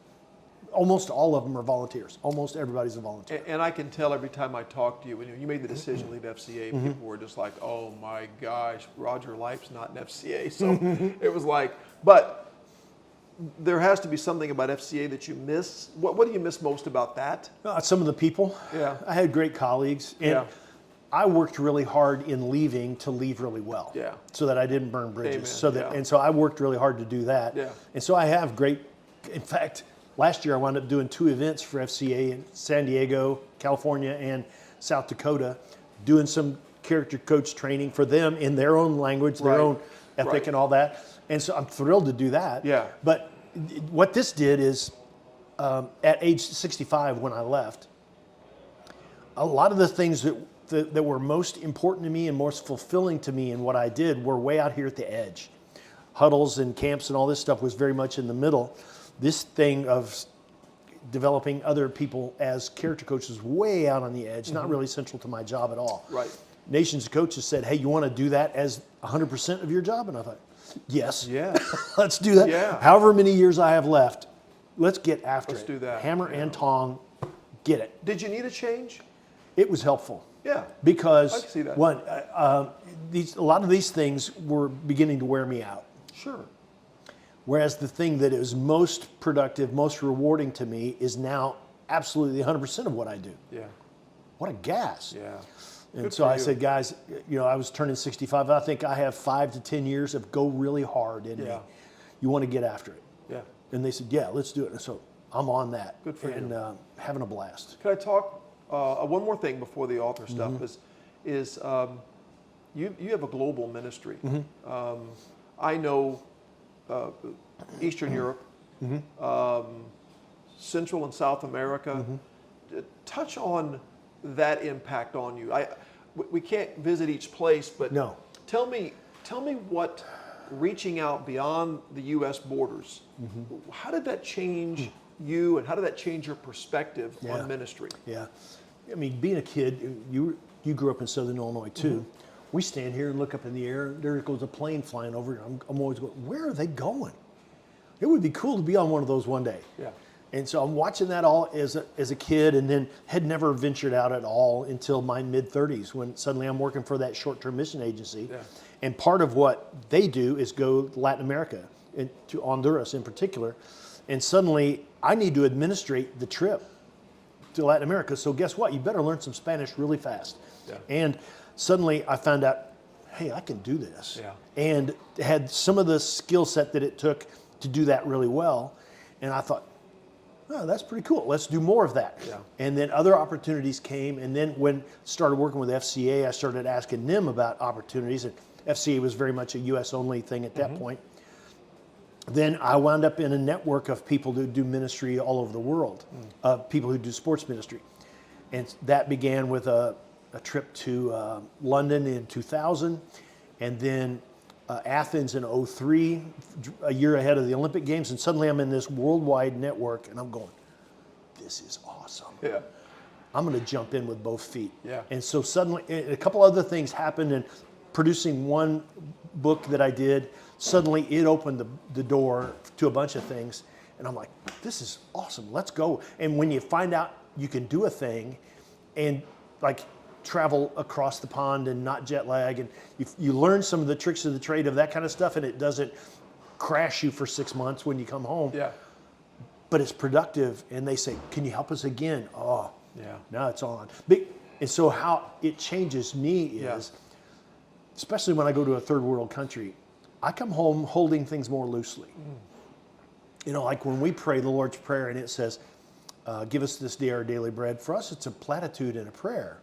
almost all of them are volunteers. Almost everybody's a volunteer. And I can tell every time I talk to you, when you made the decision to leave FCA, people were just like, oh my gosh, Roger Lipe's not in FCA. So it was like, but there has to be something about FCA that you miss. What do you miss most about that? Some of the people. Yeah. I had great colleagues. And I worked really hard in leaving to leave really well. Yeah. So that I didn't burn bridges. Amen. So that, and so I worked really hard to do that. Yeah. And so I have great, in fact, last year I wound up doing 2 events for FCA in San Diego, California, and South Dakota, doing some character coach training for them in their own language, their own ethic and all that. And so I'm thrilled to do that. Yeah. But what this did is, at age 65 when I left, a lot of the things that were most important to me and most fulfilling to me in what I did were way out here at the edge. Huddles and camps and all this stuff was very much in the middle. This thing of developing other people as character coaches way out on the edge, not really central to my job at all. Right. Nations of Coaches said, hey, you want to do that as 100% of your job? And I thought, yes. Yeah. Let's do that. Yeah. However many years I have left, let's get after it. Let's do that. Hammer and tong, get it. Did you need a change? It was helpful. Yeah. Because I can see that. one, a lot of these things were beginning to wear me out. Sure. Whereas the thing that is most productive, most rewarding to me is now absolutely 100% of what I do. Yeah. What a gas. Yeah. And Good so for I you. said, guys, I was turning 65. I think I have 5 to 10 years of go really hard in me. You want to get after it. Yeah. And they said, yeah, let's do it. And so I'm on that. Good for and, having a blast. Could I talk one more thing before the author stuff is you have a global ministry. I know Eastern Europe, Central and South America. Touch on that impact on you. We can't visit each place, but No. tell me what reaching out beyond the U.S. borders, how did that change you, and how did that change your perspective on ministry? Yeah. I mean, being a kid, you grew up in Southern Illinois too. We stand here and look up in the air. There goes a plane flying over. And I'm always going, where are they going? It would be cool to be on one of those one day. Yeah. And so I'm watching that all as a kid, and then had never ventured out at all until my mid-30s, when suddenly I'm working for that short-term mission agency. Yeah. And part of what they do is go to Latin America, and to Honduras in particular. And suddenly I need to administrate the trip to Latin America. So guess what? You better learn some Spanish really fast. Yeah. And suddenly I found out, hey, I can do this. Yeah. And had some of the skill set that it took to do that really well. And I thought, oh, that's pretty cool. Let's do more of that. Yeah. And then other opportunities came. And then when I started working with FCA, I started asking them about opportunities. And FCA was very much a U.S. only thing at that point. Then I wound up in a network of people who do ministry all over the world, people who do sports ministry. And that began with a trip to London in 2000, and then Athens in 2003, a year ahead of the Olympic Games. And suddenly I'm in this worldwide network, and I'm going, this is awesome. Yeah. I'm going to jump in with both feet. Yeah. And so suddenly a couple other things happened, and producing one book that I did, suddenly it opened the door to a bunch of things. And I'm like, this is awesome. Let's go. And when you find out you can do a thing and like travel across the pond and not jet lag, and you learn some of the tricks of the trade of that kind of stuff, and it doesn't crash you for 6 months when you come home. Yeah. But it's productive, and they say, can you help us again? Oh, Yeah. now it's on. And so how it changes me is, especially when I go to a third world country, I come home holding things more loosely. Like when we pray the Lord's Prayer and it says, give us this day our daily bread. For us, it's a platitude and a prayer.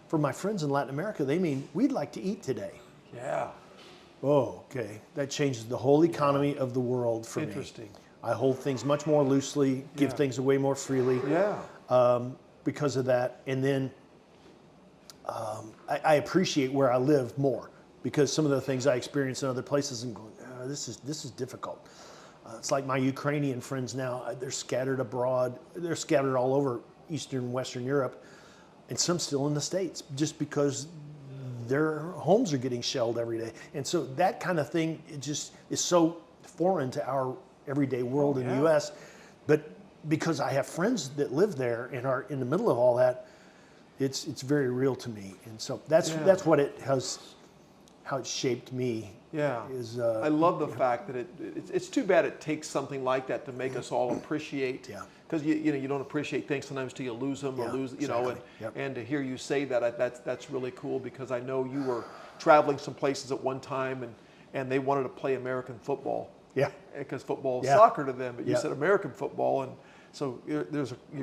For my friends in Latin America, they mean, we'd like to eat today. Yeah. Oh, okay. That changes the whole economy of the world for me. Interesting. I hold things much more loosely, give things away more freely. Yeah. Because of that. And then I appreciate where I live more, because some of the things I experience in other places and going, this is difficult. It's like my Ukrainian friends now, they're scattered abroad. They're scattered all over Eastern and Western Europe, and some still in the States, just because their homes are getting shelled every day. And so that kind of thing, it just is so foreign to our everyday world in the U.S. But because I have friends that live there and are in the middle of all that, it's very real to me. And so that's what it has, how it shaped me. Yeah, is I love the fact that it's too bad it takes something like that to make us all appreciate. Yeah. Because you don't appreciate things sometimes till you lose them or lose and to hear you say that, that's really cool, because I know you were traveling some places at one time and they wanted to play American football. Yeah. Because football is soccer to them, but you said American football, and so you're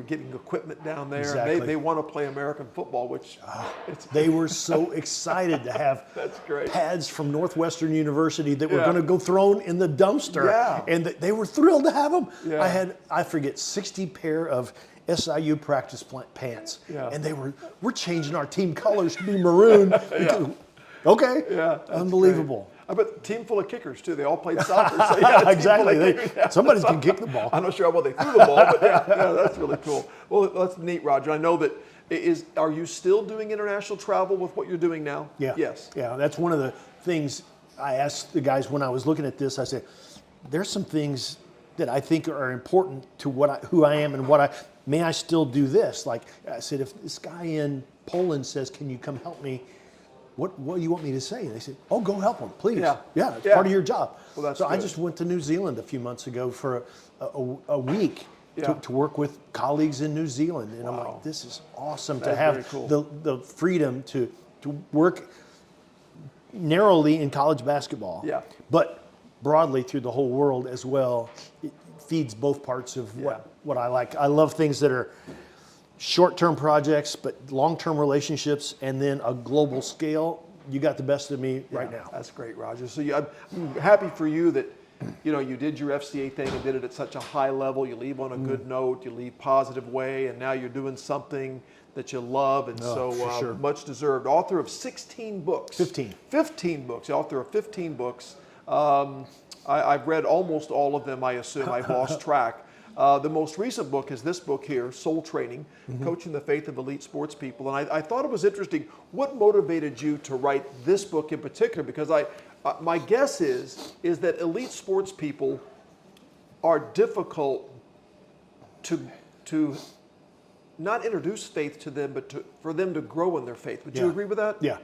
getting equipment down there, Exactly. and they want to play American football, which they were so excited to have that's great. pads from Northwestern University that were going to go thrown in the dumpster, and they were thrilled to have them. Yeah. I forget 60 pair of SIU practice pants, and we're changing our team colors to be maroon. Okay, unbelievable. Great. I bet team full of kickers too. They all played soccer. So Exactly. Somebody's going to kick the ball. I'm not sure how well they threw the ball, but that's really cool. Well, that's neat, Roger. I know that are you still doing international travel with what you're doing now? Yeah. Yes. Yeah, that's one of the things I asked the guys when I was looking at this. I said, there's some things that I think are important to who I am and may I still do this? Like I said, if this guy in Poland says, can you come help me? What do you want me to say? And they said, oh, go help them, please. Yeah, it's part of your job. Well, that's so good. I just went to New Zealand a few months ago for a week to work with colleagues in New Zealand. And I'm like, this is awesome to have the freedom to work narrowly in college basketball, but broadly through the whole world as well. It feeds both parts of what I like. I love things that are short-term projects, but long-term relationships, and then a global scale. You got the best of me right now. That's great, Roger. So I'm happy for you that you did your FCA thing and did it at such a high level. You leave on a good note. You leave positive way, and now you're doing something that you love, and much deserved. Author of 16 books. 15 books. The author of 15 books. I've read almost all of them. I assume I've lost track. The most recent book is this book here, Soul Training, Coaching the Faith of Elite Sports People. And I thought it was interesting. What motivated you to write this book in particular? Because my guess is that elite sports people are difficult to not introduce faith to them, but for them to grow in their faith. Would you agree with that? Yeah.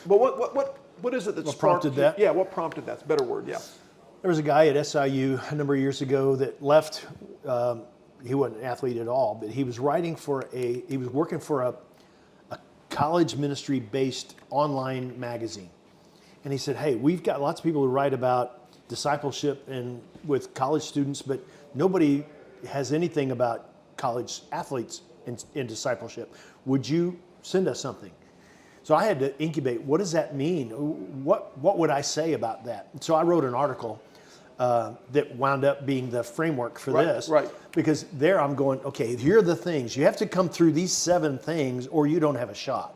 But what is it that prompted that? Yeah, what prompted that? It's a better word, There was a guy at SIU a number of years ago that left. He wasn't an athlete at all, but he was working for a college ministry-based online magazine. And he said, hey, we've got lots of people who write about discipleship and with college students, but nobody has anything about college athletes in discipleship. Would you send us something? So I had to incubate, what does that mean? What would I say about that? So I wrote an article that wound up being the framework for this. Right. Because there I'm going, okay, here are the things. You have to come through these 7 things or you don't have a shot.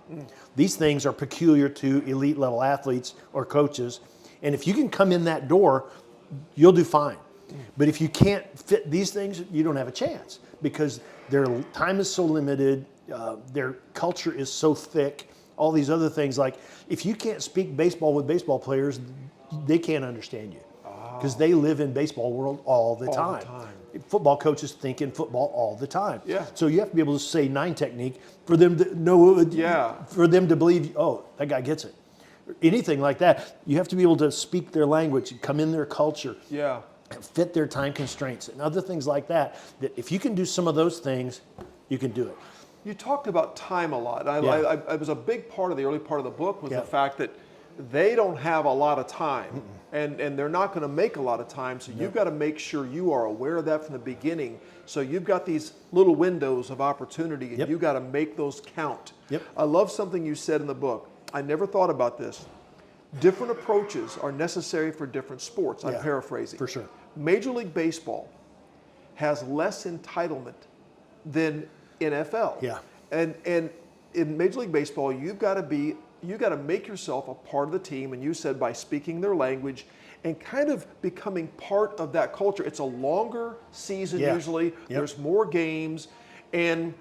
These things are peculiar to elite level athletes or coaches. And if you can come in that door, you'll do fine. But if you can't fit these things, you don't have a chance because their time is so limited, their culture is so thick, all these other things. Like if you can't speak baseball with baseball players, they can't understand you because they live in baseball world all the time. Football coaches think in football all the time. So you have to be able to say 9 technique for them to know, for them to believe, oh, that guy gets it. Anything like that, you have to be able to speak their language, come in their culture, fit their time constraints and other things like that, that if you can do some of those things, you can do it. You talked about time a lot. I was a big part of the early part of the book was the fact that they don't have a lot of time and they're not going to make a lot of time. So you've got to make sure you are aware of that from the beginning. So you've got these little windows of opportunity and you've got to make those count. I love something you said in the book. I never thought about this. Different approaches are necessary for different sports. I'm paraphrasing. For sure. Major League Baseball has less entitlement than NFL. Yeah. And in Major League Baseball, you've got to make yourself a part of the team, and you said by speaking their language and kind of becoming part of that culture. It's a longer season usually. Yep. There's more games, and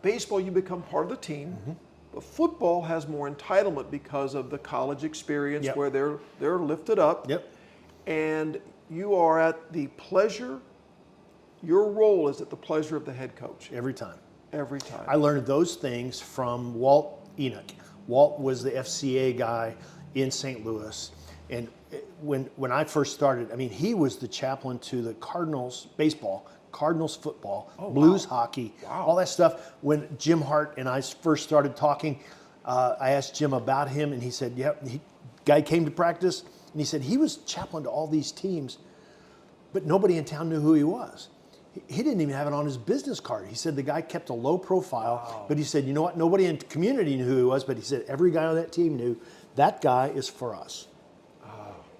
baseball you become part of the team. But football has more entitlement because of the college experience where they're lifted up. Yep. And you are at the pleasure. Your role is at the pleasure of the head coach. Every time. Every time. I learned those things from Walt Enoch. Walt was the FCA guy in St. Louis. And when I first started, I mean, he was the chaplain to the Cardinals baseball, Cardinals football, Blues hockey, all that stuff. When Jim Hart and I first started talking, I asked Jim about him, and he said, guy came to practice, and he said he was chaplain to all these teams, but nobody in town knew who he was. He didn't even have it on his business card. He said the guy kept a low profile, but he said, you know what, nobody in the community knew who he was, but he said every guy on that team knew that guy is for us.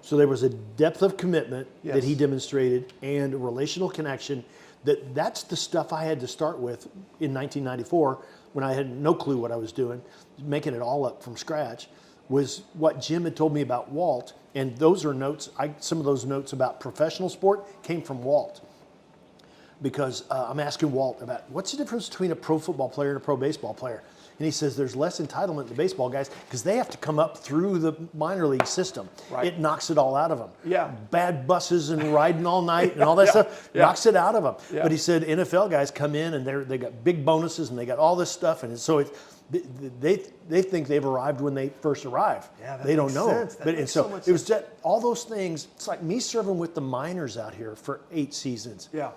So there was a depth of commitment that he demonstrated and a relational connection that's the stuff I had to start with in 1994 when I had no clue what I was doing, making it all up from scratch, was what Jim had told me about Walt. And those are notes, some of those notes about professional sport came from Walt. Because I'm asking Walt about what's the difference between a pro football player and a pro baseball player? And he says there's less entitlement to baseball guys because they have to come up through the minor league system. Right. It knocks it all out of them. Yeah. Bad buses and riding all night and all that stuff knocks it out of them. Yeah. But he said NFL guys come in and they got big bonuses and they got all this stuff, and so they think they've arrived when they first arrive. Yeah, that they don't makes know. sense. That But makes and so so much it was sense. just all those things. It's like me serving with the minors out here for 8 seasons. Yeah.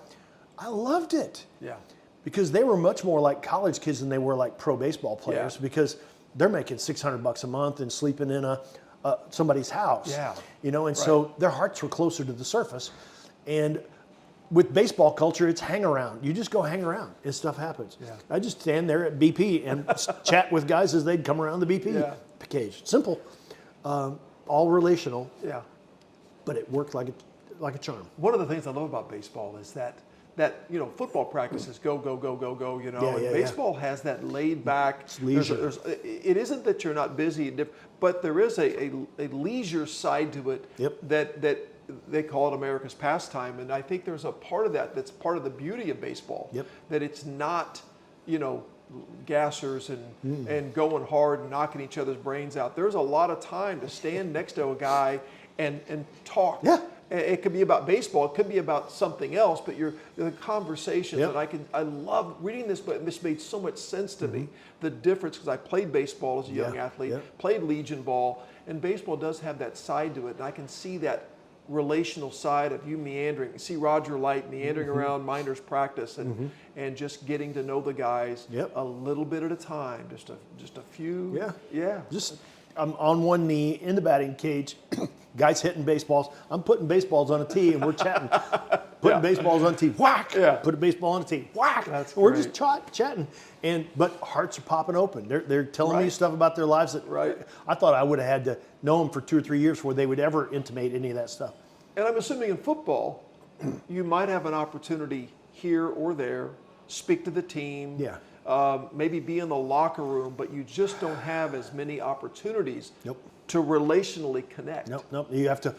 I loved it. Yeah. Because they were much more like college kids than they were like pro baseball players, because they're making $600 a month and sleeping in somebody's house. Yeah. You know, and so their hearts were closer to the surface. And with baseball culture, it's hang around. You just go hang around and stuff happens. Yeah. I just stand there at BP and chat with guys as they'd come around the BP cage. Simple, all relational. Yeah. But it worked like a charm. One of the things I love about baseball is that football practices go, and baseball has that laid back. It's leisure. It isn't that you're not busy, but there is a leisure side to it that they call it America's pastime, and I think there's a part of that's part of the beauty of baseball. That it's not, gassers and going hard and knocking each other's brains out. There's a lot of time to stand next to a guy and talk. Yeah. It could be about baseball. It could be about something else. But the conversations, and I love reading this book. This made so much sense to me. The difference, because I played baseball as a young athlete, played Legion ball, and baseball does have that side to it. And I can see that relational side of you meandering. You see Roger Lipe meandering around minors practice and just getting to know the guys a little bit at a time, just a few. Just I'm on one knee in the batting cage. Guys hitting baseballs. I'm putting baseballs on a tee, and we're chatting. Putting baseballs on a tee. Whack! Put a baseball on a tee. Whack! That's we're great. just chatting, but hearts are popping open. They're telling me stuff about their lives that I thought I would have had to know them for 2 or 3 years before they would ever intimate any of that stuff. And I'm assuming in football, you might have an opportunity here or there, speak to the team. Maybe be in the locker room, but you just don't have as many opportunities to relationally connect. Nope. You have to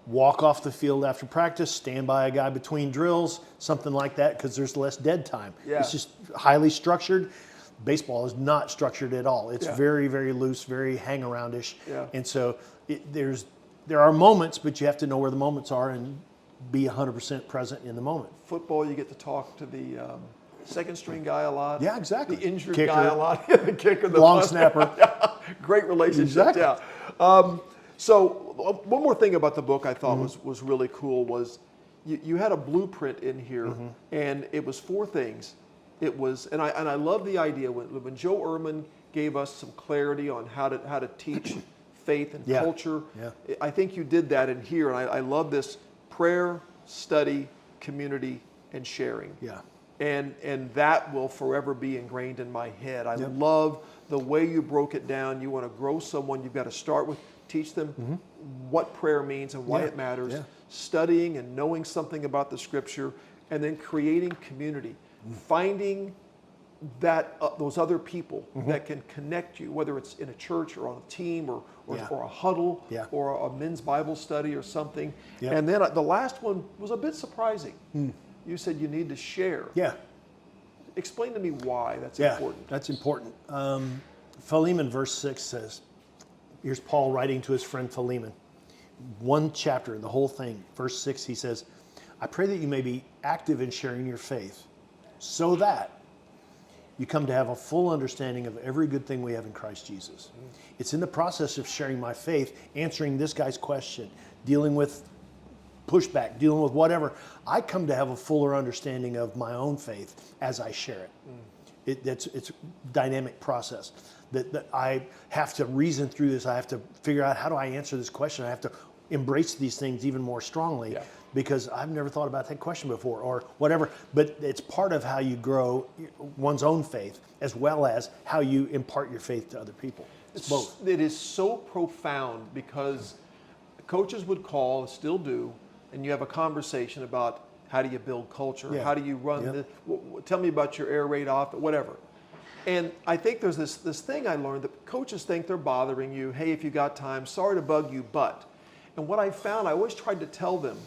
walk off the field after practice, stand by a guy between drills, something like that, because there's less dead time. It's just highly structured. Baseball is not structured at all. It's very, very loose, very hang-around-ish. And so there are moments, but you have to know where the moments are and be 100% present in the moment. Football, you get to talk to the second string guy a lot. Yeah, exactly. The injured Kicker. guy a lot. The kicker, the long snapper. Great relationship. Exactly. So one more thing about the book I thought was really cool was you had a blueprint in here, and it was 4 things. It was, and I love the idea when Joe Ehrman gave us some clarity on how to teach faith and culture. I think you did that in here, and I love this: prayer, study, community, and sharing. And that will forever be ingrained in my head. I love the way you broke it down. You want to grow someone, you've got to start with teach them what prayer means and why it matters. Studying and knowing something about the Scripture, and then creating community, finding that those other people that can connect you, whether it's in a church or on a team or a huddle or a men's Bible study or something. And then the last one was a bit surprising. You said you need to share. Explain to me why that's important. That's important. Philemon verse 6 says, here's Paul writing to his friend Philemon. One chapter, the whole thing, verse 6, he says, I pray that you may be active in sharing your faith so that you come to have a full understanding of every good thing we have in Christ Jesus. It's in the process of sharing my faith, answering this guy's question, dealing with pushback, dealing with whatever. I come to have a fuller understanding of my own faith as I share it. It's a dynamic process that I have to reason through this. I have to figure out, how do I answer this question? I have to embrace these things even more strongly because I've never thought about that question before or whatever. But it's part of how you grow one's own faith as well as how you impart your faith to other people. It's both. It is so profound because coaches would call, and still do, and you have a conversation about how do you build culture, how do you run this, tell me about your air raid off, whatever. And I think there's this thing I learned that coaches think they're bothering you. Hey, if you got time, sorry to bug you, but. And what I found, I always tried to tell them,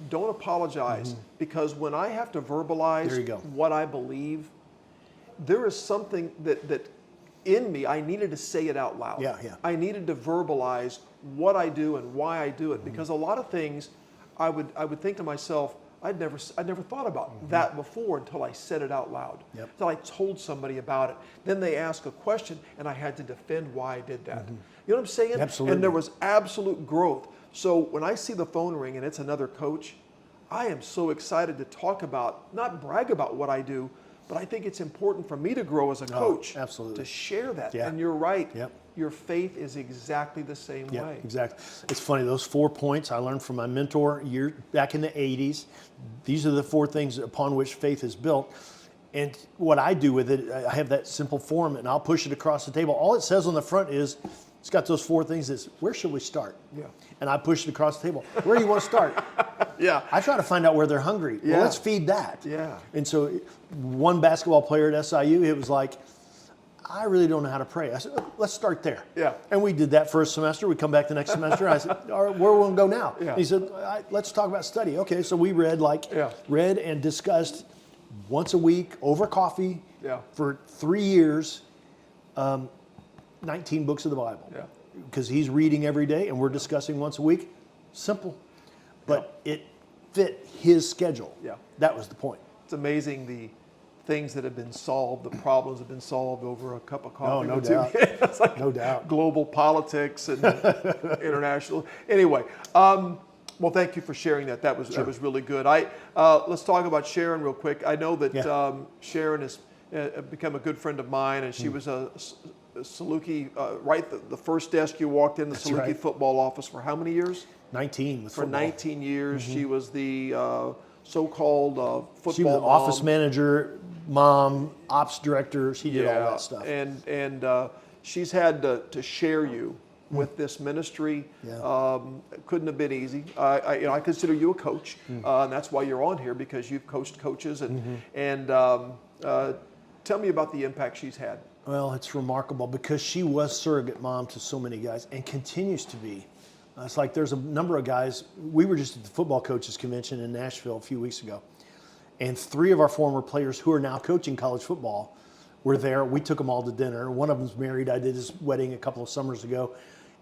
don't apologize, because when I have to verbalize what I believe, there is something that in me, I needed to say it out loud. I needed to verbalize what I do and why I do it, because a lot of things I would think to myself, I'd never thought about that before until I said it out loud. Until I told somebody about it. Then they ask a question and I had to defend why I did that. You know what I'm saying? Absolutely. And there was absolute growth. So when I see the phone ring and it's another coach, I am so excited to talk about, not brag about what I do, but I think it's important for me to grow as a coach. To share that. And you're right. Your faith is exactly the same way. Exactly. It's funny, those 4 points I learned from my mentor back in the 80s. These are the 4 things upon which faith is built. And what I do with it, I have that simple form and I'll push it across the table. All it says on the front is, it's got those 4 things. It's, where should we start? And I push it across the table. Where do you want to start? I try to find out where they're hungry. Well, let's feed that. And so one basketball player at SIU, it was like, I really don't know how to pray. I said, let's start there. And we did that for a semester. We come back the next semester. And I said, all right, where are we going to go now? And he said, let's talk about study. Okay, so we read read and discussed once a week over coffee for 3 years, 19 books of the Bible. Because he's reading every day and we're discussing once a week. Simple. But it fit his schedule. That was the point. It's amazing the things that have been solved, the problems have been solved over a cup of coffee. No doubt. It's like no doubt. Global politics and international. Anyway, well, thank you for sharing that. That was really good. Let's talk about Sharon real quick. I know that Sharon has become a good friend of mine, and she was a Saluki, the first desk you walked in, the Saluki football office for how many years? 19 with football. For 19 years. She was the so-called football She was mom. office manager, mom, ops director. She did all that stuff. And she's had to share you with this ministry. Couldn't have been easy. I consider you a coach, and that's why you're on here, because you've coached coaches. And tell me about the impact she's had. Well, it's remarkable because she was surrogate mom to so many guys and continues to be. It's like there's a number of guys. We were just at the football coaches convention in Nashville a few weeks ago, and 3 of our former players who are now coaching college football were there. We took them all to dinner. One of them's married. I did his wedding a couple of summers ago,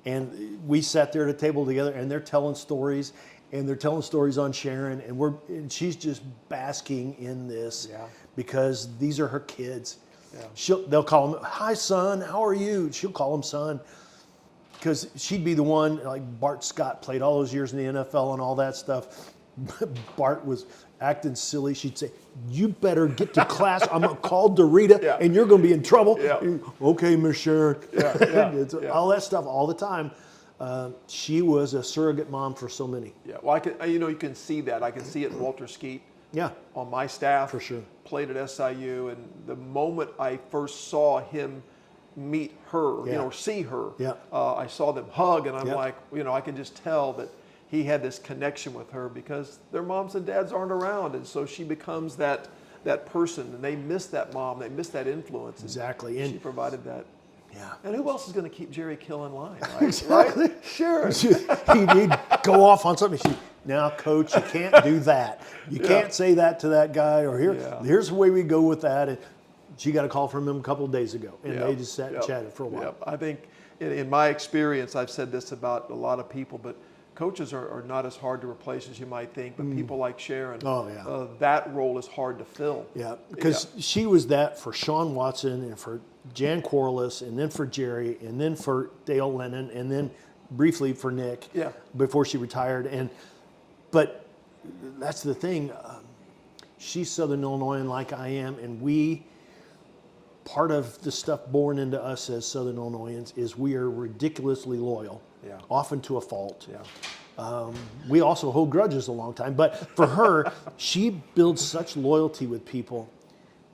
and we sat there at a table together, and they're telling stories, and they're telling stories on Sharon, and she's just basking in this because these are her kids. They'll call him, "Hi, son, how are you?" She'll call him son. Because she'd be the one, like Bart Scott played all those years in the NFL and all that stuff. Bart was acting silly. She'd say, "You better get to class. I'm going to call Dorita and you're going to be in trouble." Okay, Miss Sharon. All that stuff all the time. She was a surrogate mom for so many. Well, you can see that. I can see it in Walter Skeet. On my staff. For sure. Played at SIU, and the moment I first saw him meet her, see her, I saw them hug, and I'm like, I can just tell that he had this connection with her because their moms and dads aren't around, and so she becomes that person, and they miss that mom, they miss that influence. Exactly. And And she provided that. yeah. And who else is going to keep Jerry Kill in line, right? Exactly. Right? Sure. He'd go off on something. Now, coach, you can't do that. You can't say that to that guy, or here's the way we go with that. And she got a call from him a couple of days ago, and they just sat and chatted for a while. I think in my experience, I've said this about a lot of people, but coaches are not as hard to replace as you might think, but people like Sharon, that role is hard to fill. Yeah, because she was that for Sean Watson and for Jan Corliss, and then for Jerry, and then for Dale Lennon, and then briefly for Nick before she retired. But that's the thing. She's Southern Illinoisan like I am, and part of the stuff born into us as Southern Illinoisans is we are ridiculously loyal, often to a fault. We also hold grudges a long time, but for her, she builds such loyalty with people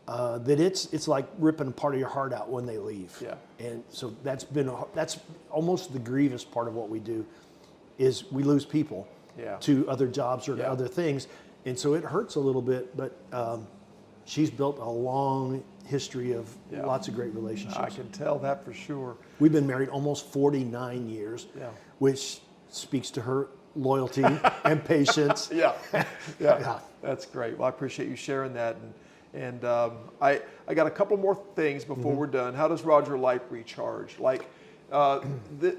that it's like ripping a part of your heart out when they leave. And so that's almost the grievous part of what we do, is we lose people to other jobs or to other things, and so it hurts a little bit. But she's built a long history of lots of great relationships. I can tell that for sure. We've been married almost 49 years, which speaks to her loyalty and patience. That's great. Well, I appreciate you sharing that. And I got a couple more things before we're done. How does Roger Lipe recharge? Like, the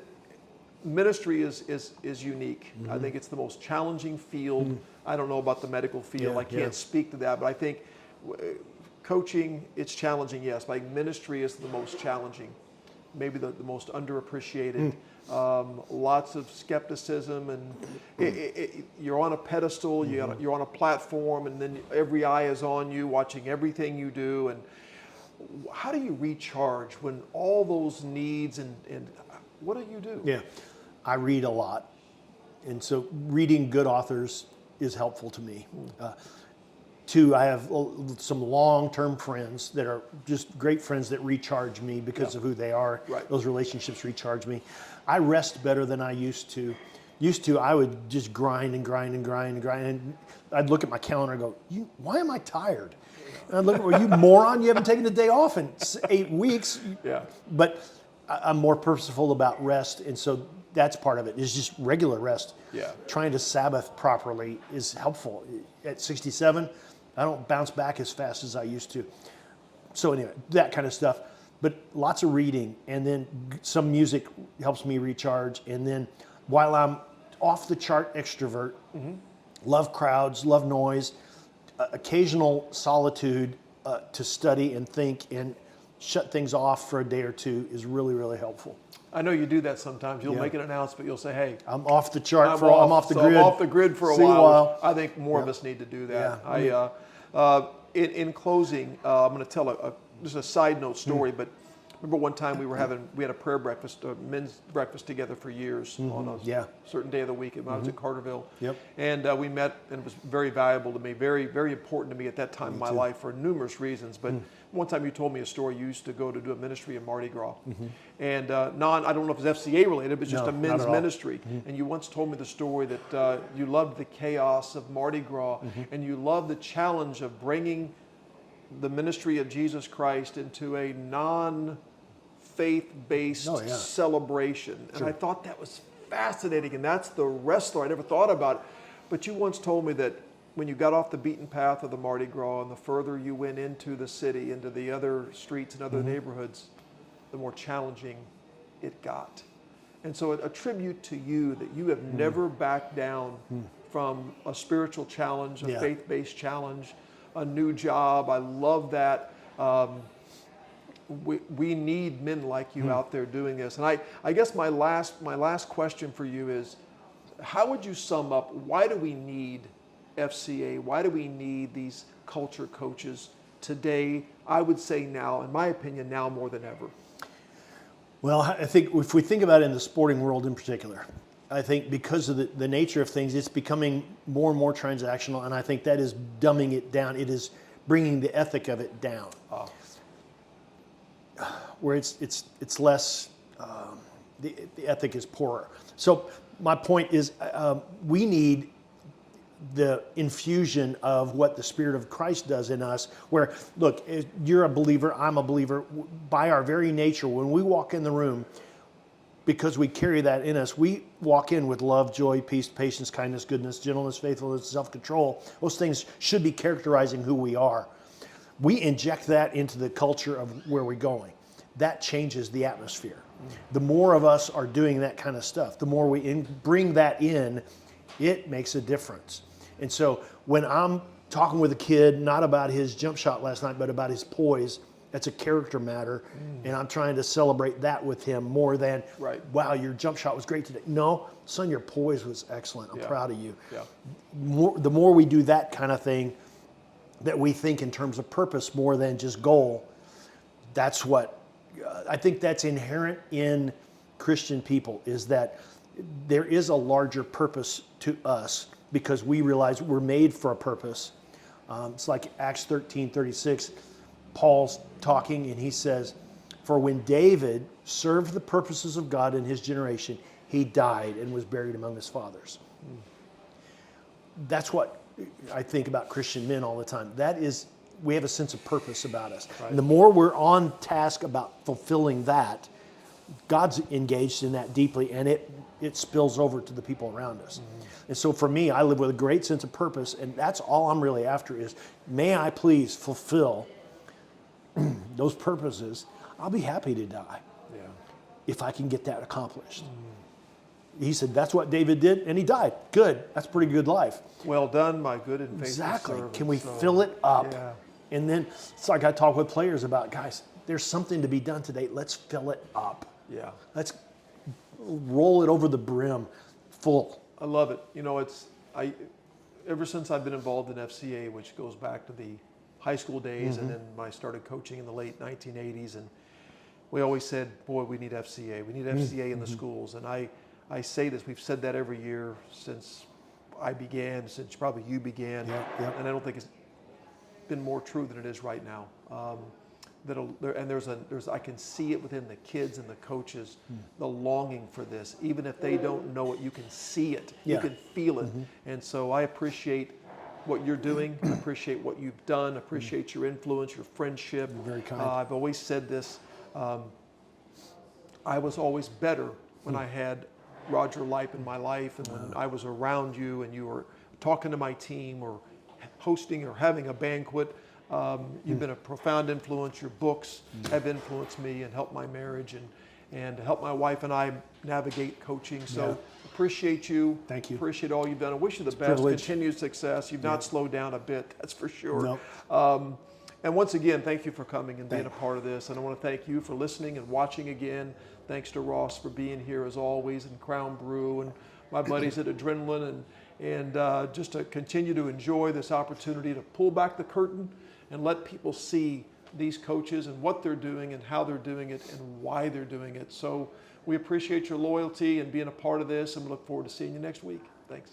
ministry is unique. I think it's the most challenging field. I don't know about the medical field. I can't speak to that, but I think coaching, it's challenging, yes. Like, ministry is the most challenging, maybe the most underappreciated. Lots of skepticism, and you're on a pedestal, you're on a platform, and then every eye is on you, watching everything you do. And how do you recharge when all those needs, and what do you do? Yeah, I read a lot, and so reading good authors is helpful to me. Two, I have some long-term friends that are just great friends that recharge me because of who they are. Those relationships recharge me. I rest better than I used to. I would just grind and grind and grind and grind. And I'd look at my calendar and go, why am I tired? And I'd look at, well, you moron, you haven't taken a day off in 8 weeks. But I'm more purposeful about rest, and so that's part of it, is just regular rest. Trying to Sabbath properly is helpful. At 67, I don't bounce back as fast as I used to. So anyway, that kind of stuff. But lots of reading, and then some music helps me recharge. And then while I'm off the chart extrovert, love crowds, love noise, occasional solitude to study and think and shut things off for a day or two is really, really helpful. I know you do that sometimes. You'll make an announcement. You'll say, "Hey, I'm off the chart. I'm off the grid. I'm off the grid for a while." I think more of us need to do that. In closing, I'm going to tell just a side note story. But remember one time we had a prayer breakfast, a men's breakfast together for years on a certain day of the week. When I was at Carterville, and we met, and it was very valuable to me, very, very important to me at that time in my life for numerous reasons. But one time you told me a story. You used to go to do a ministry in Mardi Gras, and I don't know if it's FCA related, but just a men's ministry. And you once told me the story that you loved the chaos of Mardi Gras, and you loved the challenge of bringing the ministry of Jesus Christ into a non-faith-based celebration. And I thought that was fascinating, and that's the wrestler. I never thought about it. But you once told me that when you got off the beaten path of the Mardi Gras, and the further you went into the city, into the other streets and other neighborhoods, the more challenging it got. And so a tribute to you that you have never backed down from a spiritual challenge, a faith-based challenge, a new job. I love that. We need men like you out there doing this. And I guess my last question for you is, how would you sum up, why do we need FCA? Why do we need these culture coaches today? I would say now, in my opinion, now more than ever. Well, I think if we think about it in the sporting world in particular, I think because of the nature of things, it's becoming more and more transactional, and I think that is dumbing it down. It is bringing the ethic of it down, where it's less, the ethic is poorer. So my point is we need the infusion of what the Spirit of Christ does in us, where, look, you're a believer, I'm a believer. By our very nature, when we walk in the room, because we carry that in us, we walk in with love, joy, peace, patience, kindness, goodness, gentleness, faithfulness, self-control. Those things should be characterizing who we are. We inject that into the culture of where we're going. That changes the atmosphere. The more of us are doing that kind of stuff, the more we bring that in, it makes a difference. And so when I'm talking with a kid, not about his jump shot last night, but about his poise, that's a character matter. And I'm trying to celebrate that with him more than, wow, your jump shot was great today. No, son, your poise was excellent. I'm proud of you. Yeah. The more we do that kind of thing, that we think in terms of purpose more than just goal, that's what, I think that's inherent in Christian people, is that there is a larger purpose to us because we realize we're made for a purpose. It's like Acts 13:36. Paul's talking and he says, for when David served the purposes of God in his generation, he died and was buried among his fathers. That's what I think about Christian men all the time. That is, we have a sense of purpose about us. Right. And the more we're on task about fulfilling that, God's engaged in that deeply, and it spills over to the people around us. And so for me, I live with a great sense of purpose, and that's all I'm really after is, may I please fulfill those purposes. I'll be happy to die if I can get that accomplished. He said, that's what David did, and he died. Good. That's a pretty good life. Well done, my good and faithful Exactly. servant. Can we So, fill it up? Yeah. And then it's like I talk with players about, guys, there's something to be done today. Let's fill it up. Yeah. Let's roll it over the brim full. I love it. You know, ever since I've been involved in FCA, which goes back to the high school days, and then I started coaching in the late 1980s, and we always said, boy, we need FCA. We need FCA in the schools. And I say this, we've said that every year since I began, since probably you began, and I don't think it's been more true than it is right now. I can see it within the kids and the coaches, the longing for this. Even if they don't know it, you can see it. You can feel it. And so I appreciate what you're doing. I appreciate what you've done. I appreciate your influence, your friendship. You're very kind. I've always said this. I was always better when I had Roger Lipe in my life, and when I was around you and you were talking to my team or hosting or having a banquet. You've been a profound influence. Your books have influenced me and helped my marriage and helped my wife and I navigate coaching. So appreciate you. Thank you. Appreciate all you've done. I wish you the best. Privilege. Continued success. You've not slowed down a bit, that's for sure. Nope. And once again, thank you for coming and being a part of this. And I want to thank you for listening and watching again. Thanks to Ross for being here as always, and Crown Brew, and my buddies at Adrenaline, and just to continue to enjoy this opportunity to pull back the curtain and let people see these coaches and what they're doing and how they're doing it and why they're doing it. So we appreciate your loyalty and being a part of this, and we look forward to seeing you next week. Thanks.